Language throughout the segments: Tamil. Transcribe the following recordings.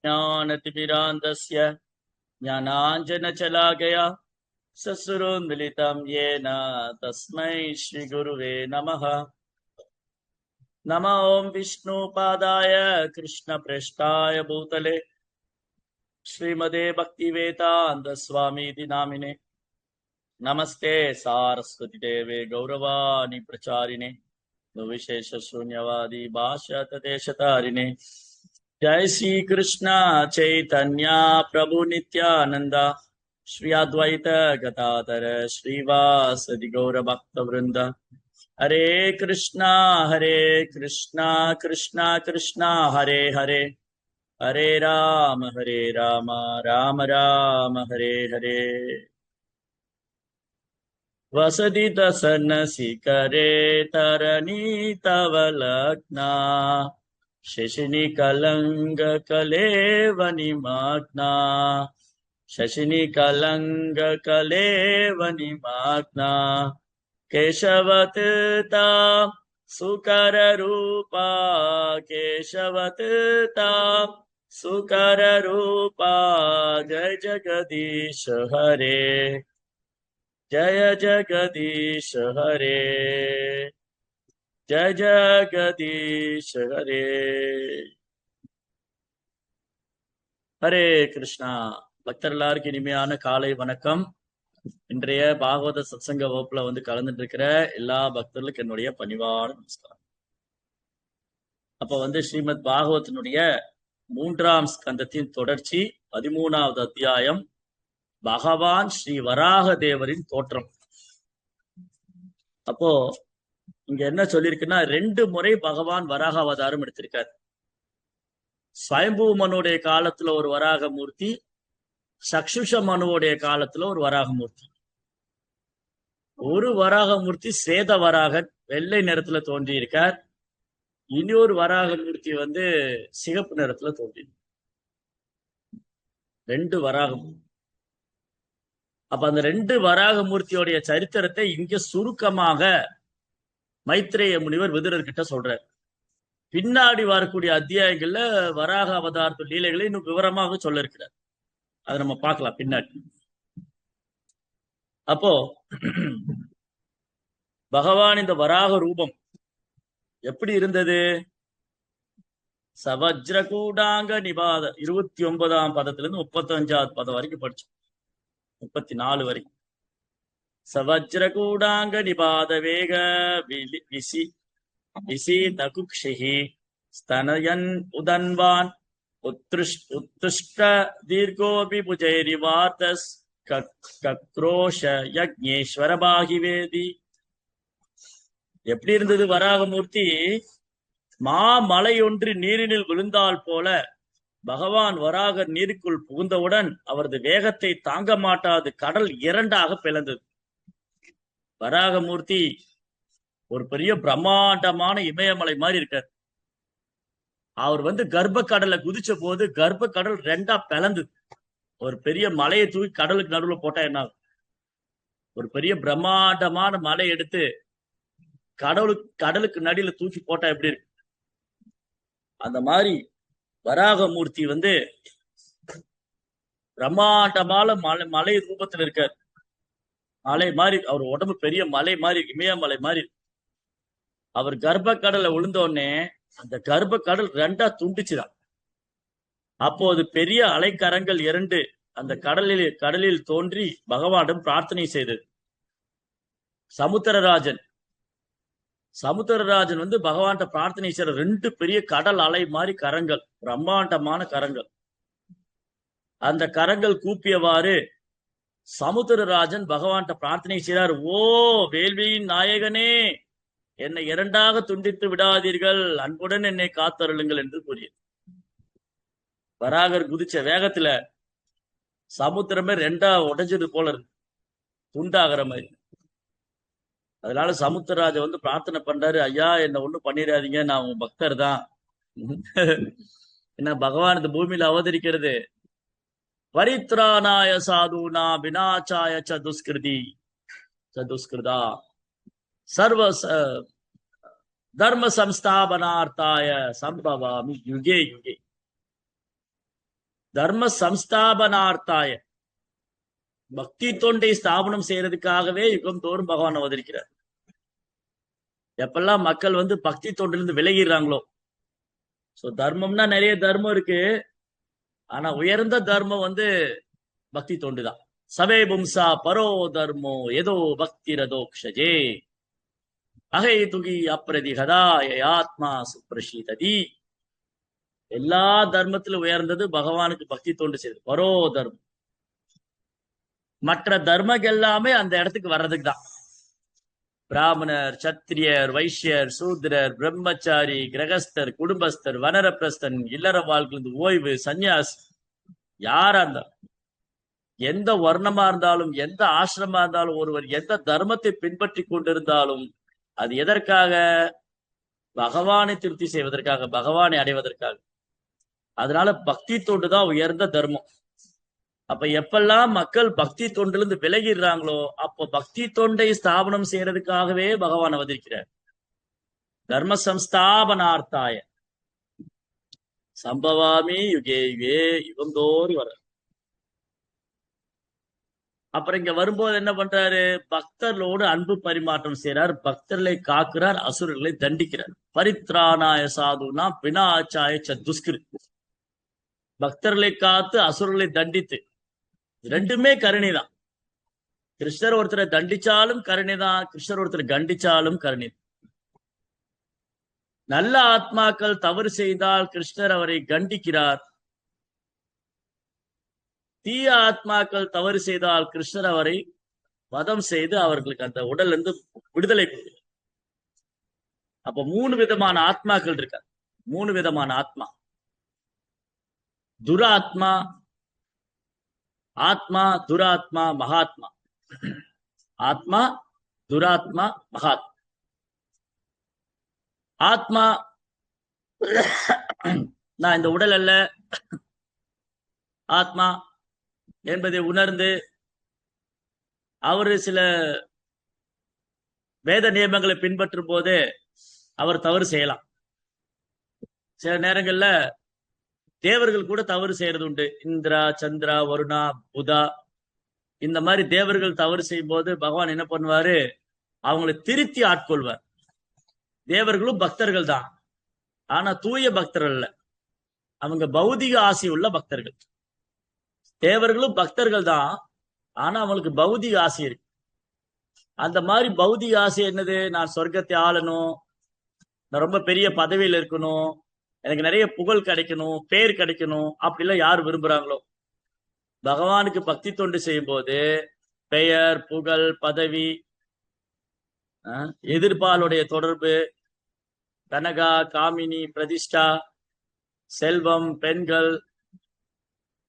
ज्ञानतिमिरान्धस्य ज्ञानाञ्जनशलाकया ससुरोन्मिलितं येन तस्मै श्रीगुरुवे नमः। नमो ॐ विष्णुपादाय कृष्णप्रेष्ठाय भूतले श्रीमदे भक्तिवेदान्तस्वामीति नामिने नमस्ते सारस्वती देवे गौरवाणी प्रचारिणे विशेष शून्यवादी भाषा तदेशतारिणे। जय श्री कृष्ण चैतन्य प्रभु नित्यानंद श्री अद्वैत गदाधर श्रीवासदि गौर भक्त वृंद। हरे कृष्णा कृष्णा कृष्णा हरे हरे, हरे राम राम राम हरे हरे। वसति दसन शिखरे तरणी तव लग्ना शशिनि कलंग कलेवनिमग्ना शशिनि कलंग कलेवनिमग्ना केशवतता सुकर रूपा केशवतता सुकर रूपा जय जगदीश हरे, जय जगदीश हरे, जय जगदीश हरे। ஹரே கிருஷ்ணா. பக்தர் எல்லாருக்கும் இனிமையான காலை வணக்கம். இன்றைய பாகவத சத்சங்க வகுப்புல கலந்துட்டு இருக்கிற எல்லா பக்தர்களுக்கும் என்னுடைய பணிவான நமஸ்காரம். அப்ப ஸ்ரீமத் பாகவத்தினுடைய 3ஆம் ஸ்கந்தத்தின் தொடர்ச்சி 13வது அத்தியாயம் பகவான் ஸ்ரீ வராக தேவரின் தோற்றம். அப்போ இங்க என்ன சொல்லியிருக்குன்னா 2 முறை பகவான் வராக அவதாரம் எடுத்திருக்கார். ஸ்வயம்பூ மனுடைய காலத்துல ஒரு வராக மூர்த்தி, சக்ஷுஷ மனுவுடைய காலத்துல ஒரு வராக மூர்த்தி. ஒரு வராக மூர்த்தி ஸ்வேத வராகன் வெள்ளை நிறத்துல தோன்றி இருக்கார். இன்னொரு வராக மூர்த்தி சிகப்பு நிறத்துல தோன்றி. 2 வராக மூர்த்தி. அப்ப அந்த 2 வராக மூர்த்தியோடைய சரித்திரத்தை இங்க சுருக்கமாக மைத்ரேய முனிவர் விதுரர்கிட்ட சொல்றார். பின்னாடி வரக்கூடிய அத்தியாயங்கள்ல வராக அவதாரத்து லீலைகளை இன்னும் விவரமாக சொல்ல இருக்கிறார். அதை நம்ம பார்க்கலாம் பின்னாடி. அப்போ பகவான் இந்த வராக ரூபம் எப்படி இருந்தது? சவஜ்ர கூடாங்க நிபாத 29ஆம் பதத்திலிருந்து 35வது பதம் வரைக்கும் படிச்சோம். 34 வரைக்கும். சவஜ்ர கூடாங்க நிபாத வேக விசி தகுக்ஷிஹி ஸ்தனயன் உதன்வான் உத்ருஷ்ட தீர்கோபி புஜைரிவார்த்தஸ் கக்ரோஷ யக்ஞேஸ்வர பாகிவேதி. எப்படி இருந்தது வராகமூர்த்தி? மாமலை ஒன்று நீரினில் விழுந்தால் போல பகவான் வராகர் நீருக்குள் புகுந்தவுடன் அவரது வேகத்தை தாங்க மாட்டாது கடல் 2ஆக பிளந்தது. வராகமூர்த்தி ஒரு பெரிய பிரம்மாண்டமான இமயமலை மாதிரி இருக்கார். அவர் கர்ப்ப கடலை குதிச்ச போது கர்ப்ப கடல் 2ஆ பிளந்தது. ஒரு பெரிய மலையை தூக்கி கடலுக்கு நடுவுல போட்டா என்ன ஆகும்? ஒரு பெரிய பிரம்மாண்டமான மலை எடுத்து கடலுக்கு நடுவுல தூக்கி போட்டா எப்படி இருக்கு? அந்த மாதிரி வராகமூர்த்தி பிரம்மாண்டமான மலை ரூபத்துல இருக்கார். மலை மாதிரி அவர் உடம்பு பெரிய மலை மாதிரி, இமயமலை மாதிரி. அவர் கர்ப்ப கடலை விழுந்தோடனே அந்த கர்ப்ப கடல் 2ஆ துண்டிச்சுதான். அப்போது பெரிய அலைக்கரங்கள் 2 அந்த கடலில் தோன்றி பகவானிடம் பிரார்த்தனை செய்தது. சமுத்திரராஜன் பகவான்கிட்ட பிரார்த்தனை செய்யற 2 பெரிய கடல் அலை மாதிரி கரங்கள், பிரம்மாண்டமான கரங்கள். அந்த கரங்கள் கூப்பியவாறு சமுத்திரராஜன் பகவான்கிட்ட பிரார்த்தனை செய்றார். ஓ வேள்வியின் நாயகனே, என்னை 2ஆக துண்டித்து விடாதீர்கள், அன்புடன் என்னை காத்தருளுங்கள் என்று கூறியது. வராகர் குதிச்ச வேகத்துல சமுத்திரமே 2ஆ உடைஞ்சது போல இருக்கு, துண்டாகிற மாதிரி. அதனால சமுத்திரராஜ பிரார்த்தனை பண்றாரு, ஐயா என்ன ஒண்ணும் பண்ணிடாதீங்க, நான் உங்க பக்தர் தான். என்ன பகவான் இந்த பூமியில அவதரிக்கிறது பரித்ராணாய சாதுனா விநாசாய சதுஸ்கிருதா சர்வ தர்ம சம்ஸ்தாபனார்த்தாய சம்பவாமி யுகே யுகே. தர்ம சம்ஸ்தாபனார்த்தாய, பக்தி தொண்டை ஸ்தாபனம் செய்யறதுக்காகவே யுகம் தோறும் பகவான் அவதரிக்கிறார். எப்பெல்லாம் மக்கள் பக்தி தொண்டிலிருந்து விலகிடுறாங்களோ, சோ தர்மம்னா நிறைய தர்மம் இருக்கு, ஆனா உயர்ந்த தர்மம் பக்தி தொண்டுதான். சவே பும்சா பரோ தர்மோ ஏதோ பக்தி ரதோக்ஷஜே அகை துகி அப்ரதிகதா ஆத்மா சுப்ரஷீததி. எல்லா தர்மத்திலும் உயர்ந்தது பகவானுக்கு பக்தி தொண்டு செய்யுது, பரோ தர்மம். மற்ற தர்மம் எல்லாமே அந்த இடத்துக்கு வர்றதுக்கு தான். பிராமணர், சத்திரியர், வைஷ்யர், சூத்ரர், பிரம்மச்சாரி, கிரகஸ்தர், குடும்பஸ்தர், வனரப்பிரஸ்தன், இல்லற வாழ்க்கை, ஓய்வு, சந்நியாஸ், யாரா இருந்தாலும், எந்த வர்ணமா இருந்தாலும், எந்த ஆசிரமா இருந்தாலும், ஒருவர் எந்த தர்மத்தை பின்பற்றி கொண்டிருந்தாலும் அது எதற்காக? பகவானை திருப்தி செய்வதற்காக, பகவானை அடைவதற்காக. அதனால பக்தி தொண்டுதான் உயர்ந்த தர்மம். அப்ப எப்பெல்லாம் மக்கள் பக்தி தொண்டிலிருந்து விலகிடுறாங்களோ, அப்போ பக்தி தொண்டை ஸ்தாபனம் செய்யறதுக்காகவே பகவான் அவதரிக்கிறார். தர்ம சம்ஸ்தாபனார்த்தாய சம்பவாமி யுகே யுகே, யுகந்தோறும் வர. அப்புறம் இங்க வரும்போது என்ன பண்றாரு? பக்தர்களோடு அன்பு பரிமாற்றம் செய்யறார், பக்தர்களை காக்குறார், அசுரர்களை தண்டிக்கிறார். பரித்ராணாய சாதுனா பினாச்சாய சதுஷ்கிரு. பக்தர்களை காத்து அசுரர்களை தண்டித்து, ரெண்டுமே கருணை தான். கிருஷ்ணர் ஒருத்தரை தண்டிச்சாலும் கருணை தான், கிருஷ்ணர் ஒருத்தரை கண்டிச்சாலும் கருணை. நல்ல ஆத்மாக்கள் தவறு செய்தால் கிருஷ்ணர் அவரை கண்டிக்கிறார், தீய ஆத்மாக்கள் தவறு செய்தால் கிருஷ்ணர் அவரை வதம் செய்து அவர்களுக்கு அந்த உடல் விடுதலை கொடுக்கிறார். அப்ப 3 விதமான ஆத்மாக்கள் இருக்கார். 3 விதமான ஆத்மா: துராத்மா, ஆத்மா, துராத்மா, மகாத்மா. ஆத்மா, துராத்மா, மகாத்மா. ஆத்மா, நான் இந்த உடல் அல்ல, ஆத்மா என்பதை உணர்ந்து அவரு சில வேத நியமங்களை பின்பற்றும் போது அவர் தவறு செய்யலாம். சில நேரங்கள்ல தேவர்கள் கூட தவறு செய்யறது உண்டு. இந்திரா, சந்திரா, வருணா, புதா, இந்த மாதிரி தேவர்கள் தவறு செய்யும் போது பகவான் என்ன பண்ணுவாரு? அவங்களை திருத்தி ஆட்கொள்வார். தேவர்களும் பக்தர்கள் தான், ஆனா தூய பக்தர்கள் அல்ல, அவங்க பௌதிக ஆசை உள்ள பக்தர்கள். தேவர்களும் பக்தர்கள் தான், ஆனா அவங்களுக்கு பௌதிக ஆசை இருக்கு. அந்த மாதிரி பௌதிக ஆசை என்னது? நான் சொர்க்கத்தை ஆளணும், நான் ரொம்ப பெரிய பதவியில் இருக்கணும், எனக்கு நிறைய புகழ் கிடைக்கணும், பேர் கிடைக்கணும், அப்படிலாம் யார் விரும்புறாங்களோ, பகவானுக்கு பக்தி தொண்டு செய்யும் போது பெயர், புகழ், பதவி, எதிர்பாலுடைய தொடர்பு, கனகா, காமினி, பிரதிஷ்டா, செல்வம், பெண்கள்,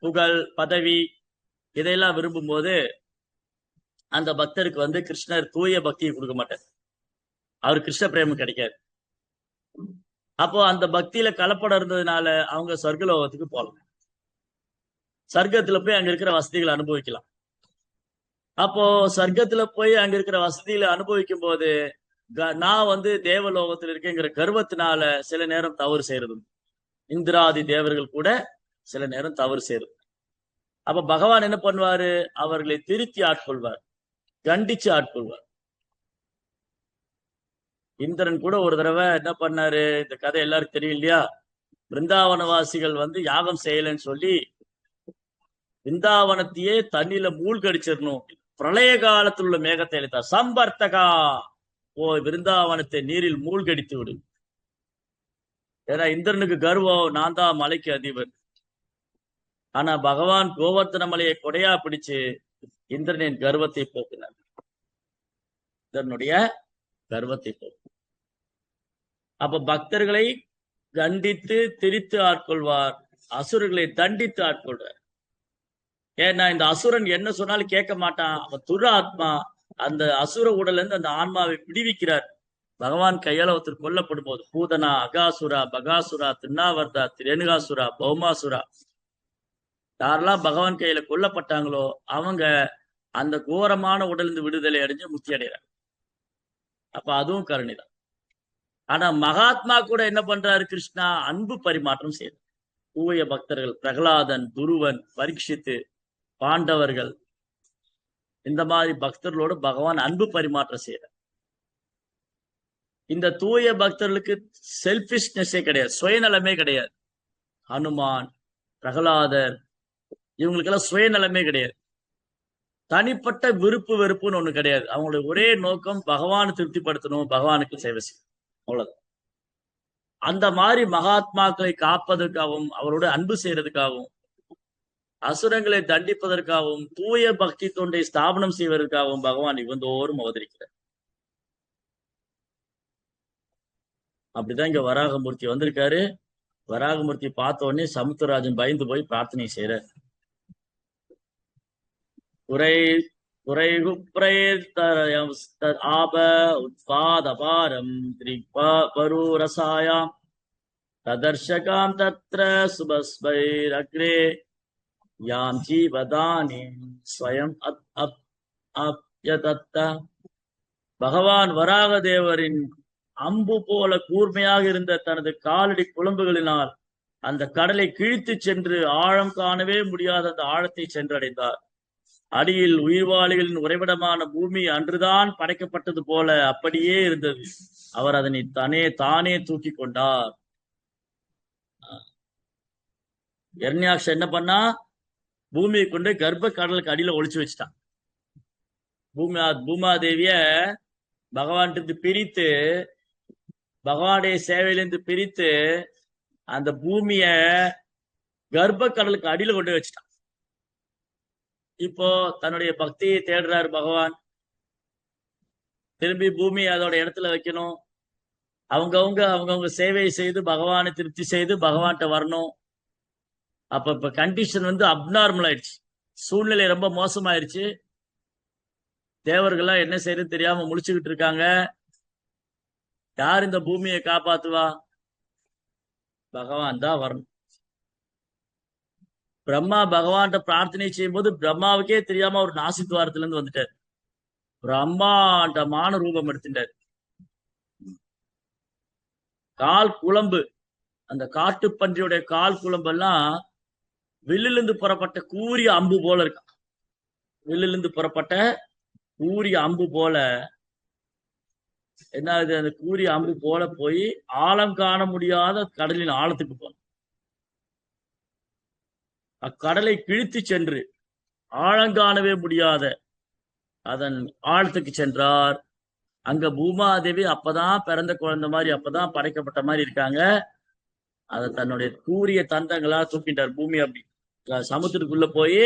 புகழ், பதவி, இதையெல்லாம் விரும்பும் போது அந்த பக்தருக்கு கிருஷ்ணர் தூய பக்தியை கொடுக்க மாட்டார், அவர் கிருஷ்ண பிரேமம் கிடைக்காது. அப்போ அந்த பக்தியில கலப்படம் இருந்ததுனால அவங்க சொர்க்கலோகத்துக்கு போகலாம், சர்க்கத்துல போய் அங்க இருக்கிற வசதிகளை அனுபவிக்கலாம். அப்போ சொர்க்கத்துல போய் அங்க இருக்கிற வசதிகளை அனுபவிக்கும் போது நான் தேவலோகத்தில் இருக்கேங்கிற கர்வத்தினால சில நேரம் தவறு செய்யறது. இந்திராதி தேவர்கள் கூட சில நேரம் தவறு செய்யறது. அப்ப பகவான் என்ன பண்ணுவாரு? அவர்களை திருத்தி ஆட்கொள்வார், கண்டிச்சு ஆட்கொள்வார். இந்திரன் கூட ஒரு தடவை என்ன பண்ணாரு? இந்த கதை எல்லாருக்கும் தெரியும் இல்லையா? பிருந்தாவனவாசிகள் யாகம் செய்யலன்னு சொல்லி பிருந்தாவனத்தையே தண்ணியில மூழ்கடிச்சிடணும், பிரளய காலத்தில் உள்ள மேகத்தை அளித்தார். சம்பர்த்தகா, ஓ பிருந்தாவனத்தை நீரில் மூழ்கடித்து விடு. ஏன்னா இந்திரனுக்கு கர்வம், நான் தான் மலைக்கு அதிபர். ஆனா பகவான் கோவர்த்தன மலையை கொடையா பிடிச்சு இந்திரனின் கர்வத்தை போக்கினார், இந்திரனுடைய கர்வத்தை போக்கு. அப்ப பக்தர்களை கண்டித்து திரித்து ஆட்கொள்வார், அசுரர்களை தண்டித்து ஆட்கொள்வார். ஏன்னா இந்த அசுரன் என்ன சொன்னாலும் கேட்க மாட்டான், அவன் துர ஆத்மா. அந்த அசுர உடல் இருந்து அந்த ஆன்மாவை விடுவிக்கிறார். பகவான் கையால ஒருத்தர் கொல்லப்படும் போது பூதனா, அகாசுரா, பகாசுரா, திருநாவர்தா, திரேணுகாசுரா, பௌமாசுரா, யாரெல்லாம் பகவான் கையில கொல்லப்பட்டாங்களோ அவங்க அந்த கோரமான உடலிருந்து விடுதலை அடைஞ்சு முக்தி அடைகிறார். அப்ப அதுவும் கருணைதான். ஆனா மகாத்மா கூட என்ன பண்றாரு? கிருஷ்ணா அன்பு பரிமாற்றம் செய்யறார். தூய பக்தர்கள், பிரகலாதன், துருவன், பரீட்சித்து, பாண்டவர்கள், இந்த மாதிரி பக்தர்களோடு பகவான் அன்பு பரிமாற்றம் செய்யறார். இந்த தூய பக்தர்களுக்கு செல்பிஷ்னஸே கிடையாது, சுயநலமே கிடையாது. ஹனுமான், பிரகலாதர், இவங்களுக்கெல்லாம் சுயநலமே கிடையாது. தனிப்பட்ட விருப்பு வெறுப்புன்னு ஒண்ணு கிடையாது. அவங்களுடைய ஒரே நோக்கம் பகவானை திருப்திப்படுத்தணும், பகவானுக்கு சேவை செய்யணும், அவ்வளவுதான். அந்த மாதிரி மகாத்மாக்களை காப்பதற்காகவும் அவரோட அன்பு செய்யறதுக்காகவும் அசுரங்களை தண்டிப்பதற்காகவும் தூய பக்தி தொண்டை ஸ்தாபனம் செய்வதற்காகவும் பகவான் இவந்தோறும் அவதரிக்கிறார். அப்படிதான் இங்க வராகமூர்த்தி வந்திருக்காரு. வராகமூர்த்தி பார்த்த உடனே சமுத்திரராஜன் பயந்து போய் பிரார்த்தனை செய்யறார். ஆப உத்பாதபாரம் திரிபரூரசாயாம் ததர்ஷகாம் தத்ர சுபஸ்வைரக்ரே யாம் ஜீவதானி ஸ்வயம் அப்யதத்த. பகவான் வராக தேவரின் அம்பு போல கூர்மையாக இருந்த தனது காலடி குழம்புகளினால் அந்த கடலை கிழித்து சென்று ஆழம் காணவே முடியாத அந்த ஆழத்தை சென்றடைந்தார். அடியில் உயிர்வாளிகளின் உறைவிடமான பூமி அன்றுதான் படைக்கப்பட்டது போல அப்படியே இருந்தது. அவர் அதனை தானே தூக்கி கொண்டார். இரண்யாக்ஷ என்ன பண்ணா, பூமியை கொண்டு கர்ப்ப கடலுக்கு அடியில ஒளிச்சு வச்சுட்டான். பூமாதேவிய பகவான் பிரித்து, பகவானுடைய சேவையிலிருந்து பிரித்து அந்த பூமிய கர்ப்ப கடலுக்கு அடியில கொண்டு வச்சுட்டான். இப்போ தன்னுடைய பக்தியை தேடுறாரு பகவான். திரும்பி பூமியை அதோட இடத்துல வைக்கணும். அவங்கவுங்க சேவை செய்து பகவானை திருப்தி செய்து பகவான்கிட்ட வரணும். இப்ப கண்டிஷன் அப்நார்மல் ஆயிடுச்சு. சூழ்நிலை ரொம்ப மோசமாயிருச்சு. தேவர்கள்லாம் என்ன செய்யறது தெரியாம முழிச்சுக்கிட்டு இருக்காங்க. யார் இந்த பூமியை காப்பாத்துவா? பகவான் தான் வரணும். பிரம்மா பகவான்கிட்ட பிரார்த்தனை செய்யும் போது பிரம்மாவுக்கே தெரியாம ஒரு நாசித்வாரத்துல இருந்து வந்துட்டார். பிரம்மாண்டமான ரூபம் எடுத்துட்டார். கால் குழம்பு, அந்த காட்டு பன்றியுடைய கால் குழம்பெல்லாம் வில்லிலிருந்து புறப்பட்ட கூரிய அம்பு போல இருக்கு. வில்லிலிருந்து புறப்பட்ட கூரிய அம்பு போல என்ன ஆகுது? அந்த கூரிய அம்பு போல போய் ஆழம் காண முடியாத கடலின் ஆழத்துக்கு போன அக்கடலை கிழித்து சென்று ஆழங்காணவே முடியாத அதன் ஆழத்துக்கு சென்றார். அங்க பூமாதேவி அப்பதான் பிறந்த குழந்தை மாதிரி, அப்பதான் படைக்கப்பட்ட மாதிரி இருக்காங்க. அதை தன்னுடைய கூரிய தந்தங்களா தூக்கிட்டார். பூமி அப்படி சமுத்திரத்துக்குள்ள போய்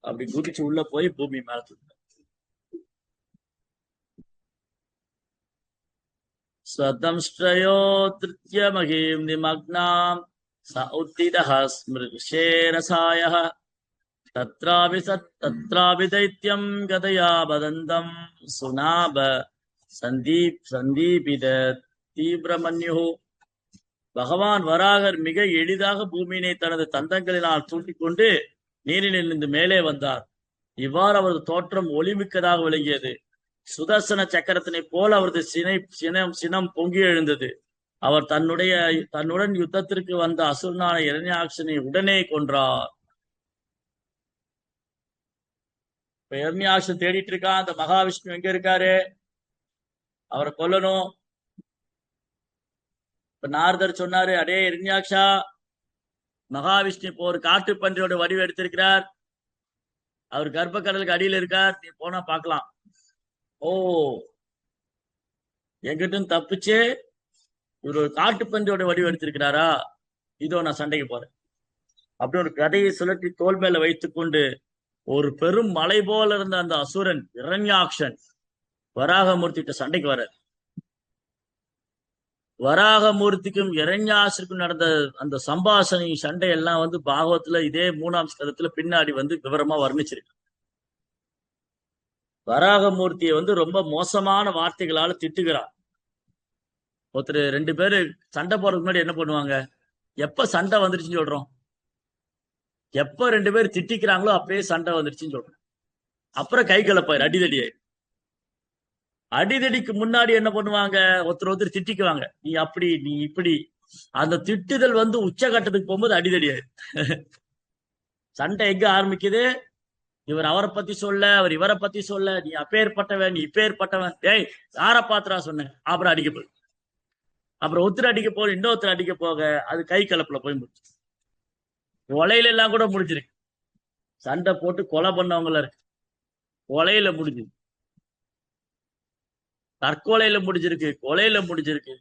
அப்படி குதிச்சு உள்ள போய் பூமி மேல தூக்கிட்டார். ஸ்வதம்ஸ்ட்ரயோ திருத்ய மகிம் நிமக்னாம் சௌத்திதஹ ஸ்மிருஷேரசாயஹ தத்ராபி தைத்யம் கதயா வதந்தம் சுனாப சந்தீபித தீவிரமன்யு. பகவான் வராகர் மிக எளிதாக பூமியினை தனது தந்தங்களினால் தூக்கிக் கொண்டு நீரிலிருந்து மேலே வந்தார். இவ்வாறு அவரது தோற்றம் ஒளிமிக்கதாக விளங்கியது. சுதர்சன சக்கரத்தினை போல அவரது சினம் பொங்கி எழுந்தது. அவர் தன்னுடன் யுத்தத்திற்கு வந்த அசுரனான இரண்யாக்ஷனை உடனே கொன்றார். இப்ப இரண்யாக்ஷன் தேடிட்டு இருக்கான். அந்த மகாவிஷ்ணு எங்க இருக்காரு? அவரை கொல்லணும். இப்ப நாரதர் சொன்னாரு, அடே இரண்யாக்ஷா, மகாவிஷ்ணு இப்போ ஒரு காட்டு பன்றியோட வடிவம் எடுத்திருக்கிறார். அவர் கர்ப்ப கடலுக்கு அடியில் இருக்கார், நீ போனா பார்க்கலாம். ஓ, எங்கிட்ட தப்பிச்சு இவர் ஒரு காட்டு பன்றியோட வடிவம் எடுத்திருக்கிறாரா? இதோ நான் சண்டைக்கு போறேன் அப்படி ஒரு கதையை சுழற்றி தோல் மேல வைத்துக் கொண்டு ஒரு பெரும் மலை போல இருந்த அந்த அசுரன் இரண்யாக்ஷன் வராகமூர்த்திட்ட சண்டைக்கு வர. வராகமூர்த்திக்கும் இரண்யாசருக்கும் நடந்த அந்த சம்பாஷணை சண்டை எல்லாம் பாகவத்துல இதே 3ஆம் ஸ்கந்தத்துல பின்னாடி விவரமா வர்ணிச்சிருக்கு. வராகமூர்த்தியை ரொம்ப மோசமான வார்த்தைகளால திட்டுகிறார். ஒருத்தர் 2 பேரு சண்டை போறதுக்கு முன்னாடி என்ன பண்ணுவாங்க? எப்ப சண்டை வந்துருச்சுன்னு சொல்றோம்? எப்ப 2 பேர் திட்டிக்கிறாங்களோ அப்பயே சண்டை வந்துருச்சுன்னு சொல்றோம். அப்புறம் கை கலப்பாரு, அடிதடியாயிரு. அடிதடிக்கு முன்னாடி என்ன பண்ணுவாங்க? ஒருத்தர் திட்டிக்குவாங்க, நீ அப்படி, நீ இப்படி, அந்த திட்டுதல் வந்து உச்சகட்டத்துக்கு போகும்போது அடிதடியாது. சண்டை எங்க ஆரம்பிக்குது? இவர் அவரை பத்தி சொல்ல, அவர் இவரை பத்தி சொல்ல, நீ அப்பேற்பட்டவன், நீ இப்பேற்பட்டவன், ஏய் யார பாத்திரா சொன்னேன், அப்புறம் அடிக்க போய், அப்புறம் ஒருத்தர் அடிக்க போக இன்னொருத்தர் அடிக்க போக அது கை கலப்புல போய் முடிச்சு. கொலையில எல்லாம் கூட முடிஞ்சிருக்கு. சண்டை போட்டு கொலை பண்ணவங்கள இருக்கு, கொலையில முடிஞ்சிருக்கு, தற்கொலையில முடிஞ்சிருக்கு, கொலையில முடிஞ்சிருக்கு.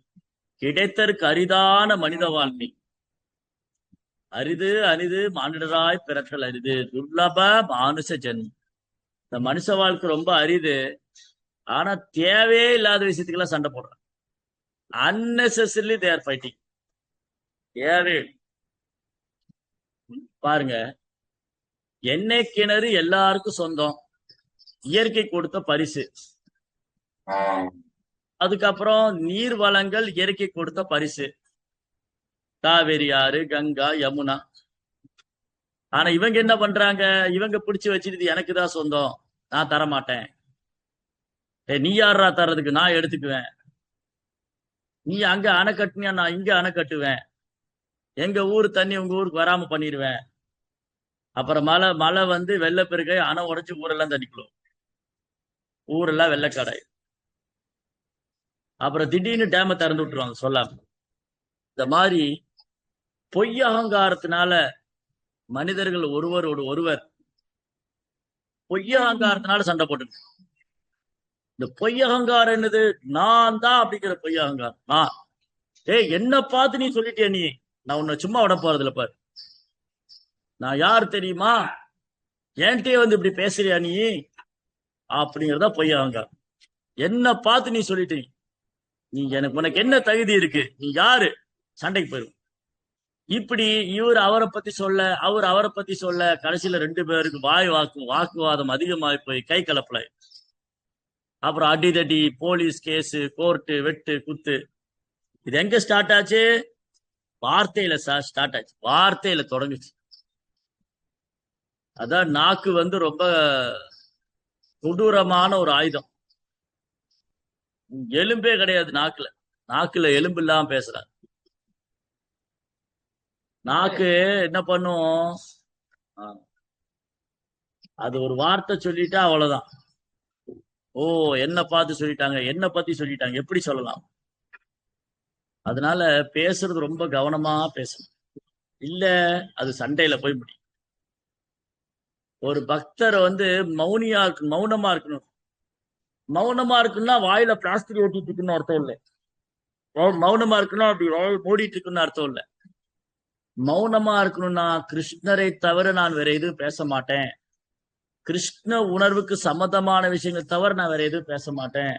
கிடைத்தற்கு அரிதான மனித வாழ்க்கை, அரிது அரிது மானிடராய் பிறத்தல் அரிது, துர்லப மானுஷ ஜென்மம். இந்த மனுஷ வாழ்க்கை ரொம்ப அரிது. ஆனா தேவையே இல்லாத விஷயத்துக்கெல்லாம் சண்டை போடுறாங்க. unnecessarily they are fighting. தேவை பாருங்க, எண்ணெய் கிணறு எல்லாருக்கும் சொந்தம், இயற்கை கொடுத்த பரிசு. அதுக்கப்புறம் நீர் வளங்கள் இயற்கை கொடுத்த பரிசு, காவேரி ஆறு, கங்கா, யமுனா. ஆனா இவங்க என்ன பண்றாங்க? இவங்க பிடிச்சு வச்சுட்டு எனக்கு தான் சொந்தம், நான் தரமாட்டேன். நீ யாரா தர்றதுக்கு, நான் எடுத்துக்குவேன். நீ அங்க அணை கட்டினியா, நான் இங்க அணை கட்டுவேன். எங்க ஊர் தண்ணி உங்க ஊருக்கு வராம பண்ணிடுவேன். அப்புறம் மழை மழை வந்து வெள்ளப்பெருக்கை அணை உடைச்சு ஊரெல்லாம் தண்ணிக்குள்ளும், ஊரெல்லாம் வெள்ளக்காடாய். அப்புறம் திடீர்னு டேம திறந்து விட்டுருவாங்க சொல்லாம. இந்த மாதிரி பொய் அகங்காரத்தினால மனிதர்கள் ஒருவரோடு ஒருவர் பொய் அகங்காரத்தினால சண்டை போட்டு, இந்த பொய் அகங்காரம் என்னது? நான் தான் அப்படிங்கிற பொய் அகங்காரம். நான் என்ன பார்த்து நீ சொல்லிட்டிய, நீ நான் உன்னை சும்மா விட போறதில்ல பாரு, நான் யார் தெரியுமா, என்கிட்டயே வந்து இப்படி பேசுறியா நீ, அப்படிங்கிறதா பொய் அகங்காரம். என்ன பார்த்து நீ சொல்லிட்ட, நீ எனக்கு உனக்கு என்ன தகுதி இருக்கு, நீ யாரு, சண்டைக்கு போயிடும். இப்படி இவர் அவரை பத்தி சொல்ல, அவர் அவரை பத்தி சொல்ல, கடைசியில ரெண்டு பேருக்கு வாக்குவாதம் அதிகமாகி போய் கை கலப்பல. அப்புறம் அடிதடி, போலீஸ் கேஸ், கோர்ட்டு, வெட்டு குத்து. இது எங்க ஸ்டார்ட் ஆச்சு? வார்த்தையில ஸ்டார்ட் ஆச்சு, வார்த்தையில தொடங்குச்சு. அதான் நாக்கு வந்து ரொம்ப கொடூரமான ஒரு ஆயுதம். எலும்பே கிடையாது நாக்குல, நாக்குல எலும்பு இல்லாம பேசுறாங்க. நாக்கு என்ன பண்ணும்? அது ஒரு வார்த்தை சொல்லிட்டா அவ்வளவுதான். ஓ, என்ன பார்த்து சொல்லிட்டாங்க, என்ன பத்தி சொல்லிட்டாங்க, எப்படி சொல்லலாம்? அதனால பேசுறது ரொம்ப கவனமா பேசணும், இல்ல அது சண்டையில போய் முடியும். ஒரு பக்தரை வந்து மௌனமா இருக்கணும். மௌனமா இருக்குன்னா வாயில பிளாஸ்டிக் ஓட்டிட்டு இருக்குன்னு அர்த்தம் இல்லை. மௌனமா இருக்கணும் அப்படி மூடிட்டு இருக்குன்னு அர்த்தம் இல்லை. மௌனமா இருக்கணும்னா கிருஷ்ணரை தவிர நான் வேற எதுவும் பேச மாட்டேன், கிருஷ்ண உணர்வுக்கு சம்மதமான விஷயங்கள் தவிர நான் வேற எதுவும் பேச மாட்டேன்,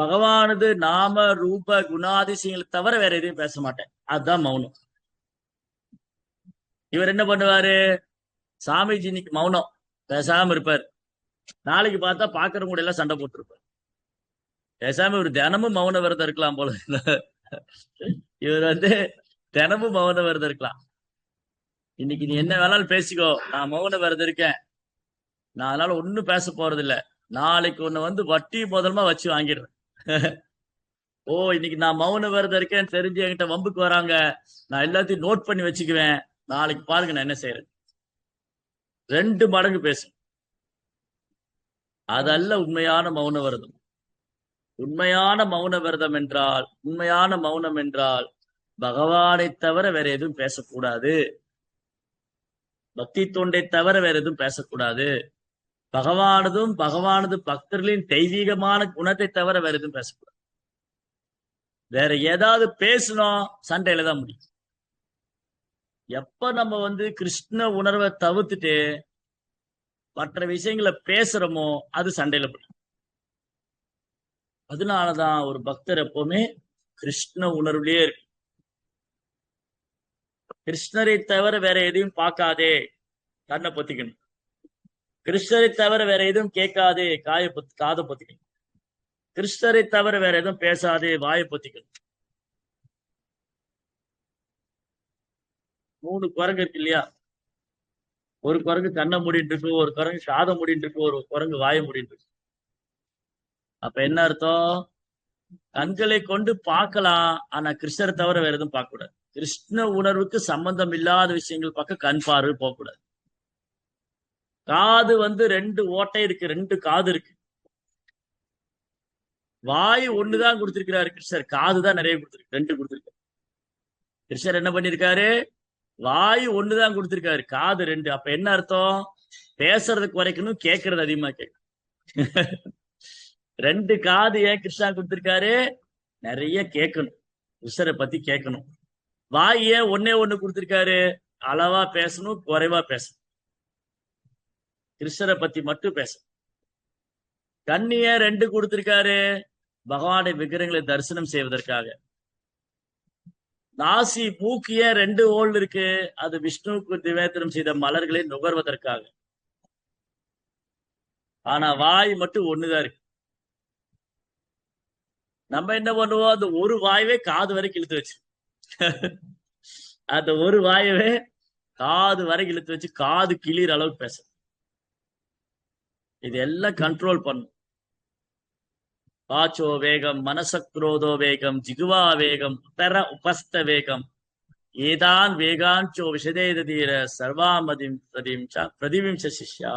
பகவானது நாம ரூப குணாதிசயங்களை தவிர வேற எதையும் பேச மாட்டேன், அதுதான் மௌனம். இவர் என்ன பண்ணுவாரு? சாமிஜி இன்னைக்கு மௌனம் பேசாம இருப்பார், நாளைக்கு பார்த்தா பாக்குறவங்க கூட எல்லாம் சண்டை போட்டிருப்பார். பேசாம இவர் தினமும் மௌன விரதம் இருக்கலாம் போல. இவர் வந்து தினமும் மௌன விரதம் இருக்கலாம். இன்னைக்கு நீ என்ன வேணாலும் பேசிக்கோ, நான் மௌன விரதம் இருக்கேன், நான் அதனால ஒன்னும் பேச போறது இல்ல, நாளைக்கு ஒண்ணு வந்து வட்டி முதலமா வச்சு வாங்கிடுறேன். ஓ, இன்னைக்கு நான் மௌன விரதம் இருக்கேன்னு தெரிஞ்சு என்கிட்ட வம்புக்கு வராங்க, நான் எல்லாத்தையும் நோட் பண்ணி வச்சுக்குவேன், நாளைக்கு பாருங்க நான் என்ன செய்யறேன். 2 மடங்கு பேசும். அதல்ல உண்மையான மௌன விரதம். உண்மையான மௌன விரதம் என்றால், உண்மையான மௌனம் என்றால் பகவானை தவிர வேற எதுவும் பேசக்கூடாது, பக்தி தொண்டை தவிர வேற எதுவும் பேசக்கூடாது, பகவானது பக்தர்களின் தெய்வீகமான குணத்தை தவிர வேற எதுவும் பேசக்கூடாது. வேற ஏதாவது பேசணும் சண்டையில தான் முடியும். எப்ப நம்ம வந்து கிருஷ்ண உணர்வை தவிர்த்துட்டு மற்ற விஷயங்களை பேசுறோமோ அது சண்டையில முடியும். அதனாலதான் ஒரு பக்தர் எப்பவுமே கிருஷ்ண உணர்வுலயே இருக்கு. கிருஷ்ணரை தவிர வேற எதையும் பார்க்காதே, கண்ணை பொத்திக்கணும். கிருஷ்ணரை தவிர வேற எதுவும் கேட்காதே, காதை பொத்திக்கணும். கிருஷ்ணரை தவிர வேற எதுவும் பேசாதே, வாயை பொத்திக்கணும். 3 குரங்கு இருக்கு இல்லையா? ஒரு குரங்கு கண்ணை மூடிட்டு இருக்கு, ஒரு குரங்கு காதை மூடிட்டு இருக்கு, ஒரு குரங்கு வாயை மூடிட்டு இருக்கு. அப்ப என்ன அர்த்தம்? கண்களை கொண்டு பார்க்கலாம், ஆனா கிருஷ்ணரை தவிர வேற எதுவும் பார்க்க கூடாது. கிருஷ்ண உணர்வுக்கு சம்பந்தம் இல்லாத விஷயங்கள் பார்க்க கண் பார்வை போகக்கூடாது. காது ரெண்டு ஓட்டை இருக்கு, ரெண்டு காது இருக்கு. வாய் ஒண்ணுதான் கொடுத்திருக்கிறாரு கிருஷ்ணர், காதுதான் நிறைய கொடுத்திருக்கு, ரெண்டு கொடுத்திருக்காரு. கிருஷ்ணர் என்ன பண்ணிருக்காரு? வாய் ஒண்ணுதான் கொடுத்திருக்காரு, காது ரெண்டு. அப்ப என்ன அர்த்தம்? பேசுறது குறைக்கணும், கேட்கறது அதிகமா கேட்கணும். ரெண்டு காது ஏன் கிருஷ்ணா கொடுத்திருக்காரு? நிறைய கேட்கணும், கிருஷ்ணரை பத்தி கேட்கணும். வாய் ஏன் ஒன்னே ஒண்ணு கொடுத்திருக்காரு? அளவா பேசணும், குறைவா பேசணும், கிருஷ்ணரை பத்தி மட்டும் பேசணும். கண்ணு ஏன் ரெண்டு கொடுத்திருக்காரு? பகவானுடைய விக்கிரகங்களை தரிசனம் செய்வதற்காக. நாசி மூக்கு ஏன் ரெண்டு ஓல் இருக்கு? அது விஷ்ணுவுக்கு நிவேதனம் செய்த மலர்களை நுகர்வதற்காக. ஆனா வாய் மட்டும் ஒண்ணுதான் இருக்கு. நம்ம என்ன பண்ணுவோம்? அந்த ஒரு வாயவே காது வரைக்கும் இழுத்து வச்சு அந்த ஒரு வாயவே காது வரைக்கும் இழுத்து வச்சு காது கிளியர் அளவுக்கு பேச. இது எல்லாம் கண்ட்ரோல் பண்ணும். வாச்சோ வேகம், மனசக்ரோதோ வேகம், ஜிகுவா வேகம், உத்தர உபஸ்த வேகம், ஏதான் வேகாஞ்சோ விஷதேதீர சர்வாமதிம் பிரதிவிம்ச சிஷ்யா.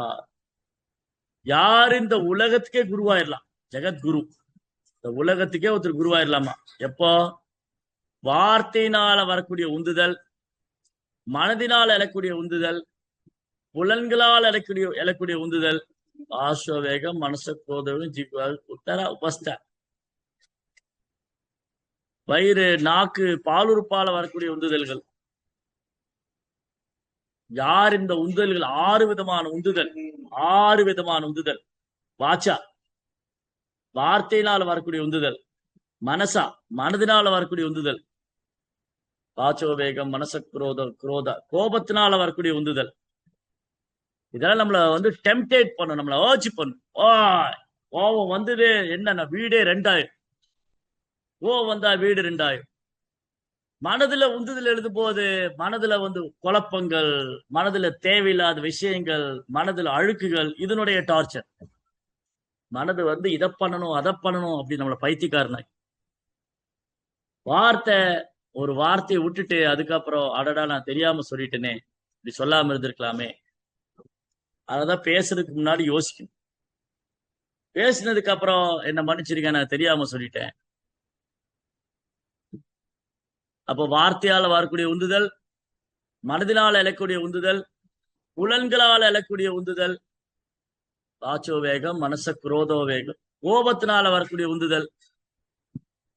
யார் இந்த உலகத்துக்கே குருவாயிரலாம், ஜெகத்குரு. இந்த உலகத்துக்கே ஒருத்தர் குருவாயிரலாமா? எப்போ? வார்த்தையினால வரக்கூடிய உந்துதல், மனதினால் எழக்கூடிய உந்துதல், புலன்களால் எழக்கூடிய உந்துதல், ஆஸ்வவேகம், மனசக்ரோதம், ஜிகுவா, உத்தர உபஸ்த. வயிறு, நாக்கு, பாலுறுப்பால வரக்கூடிய உந்துதல்கள். யார் இந்த உந்துதல்கள்? 6 விதமான உந்துதல், 6 விதமான உந்துதல். வாச்சா, வார்த்தையினால் வரக்கூடிய உந்துதல். மனசா, மனதினால வரக்கூடிய உந்துதல். வாச்சோ வேகம், மனசக்ரோத, கோபத்தினால வரக்கூடிய உந்துதல். இதெல்லாம் நம்மள டெம்டேட் பண்ணும், நம்மள ஏர்ஜ் பண்ணும். கோபம் வந்தது என்ன, வீடே 2,000. கோபம் வந்தா வீடு 2,000. மனதுல உந்துதல் எழுது போது மனதுல குழப்பங்கள், மனதுல தேவையில்லாத விஷயங்கள், மனதுல அழுக்குகள், இதனுடைய டார்ச்சர். மனது இதை பண்ணணும் அதை பண்ணணும் அப்படி நம்மளை பைத்தியக்காரனாய். ஒரு வார்த்தையை விட்டுட்டு அதுக்கப்புறம் அடடா நான் தெரியாம சொல்லிட்டேனே, இப்படி சொல்லாம இருந்திருக்கலாமே. அததான் பேசுறதுக்கு முன்னாடி யோசிக்கணும். பேசினதுக்கு அப்புறம் என்ன மன்னிச்சிருக்கேன், நான் தெரியாம சொல்லிட்டேன். அப்போ வார்த்தையால வரக்கூடிய உந்துதல், மனதினால் எழக்கூடிய உந்துதல், புலன்களால் எழக்கூடிய உந்துதல், வாச்சோ வேகம், மனசக்ரோதோ வேகம், கோபத்தினால வரக்கூடிய உந்துதல்,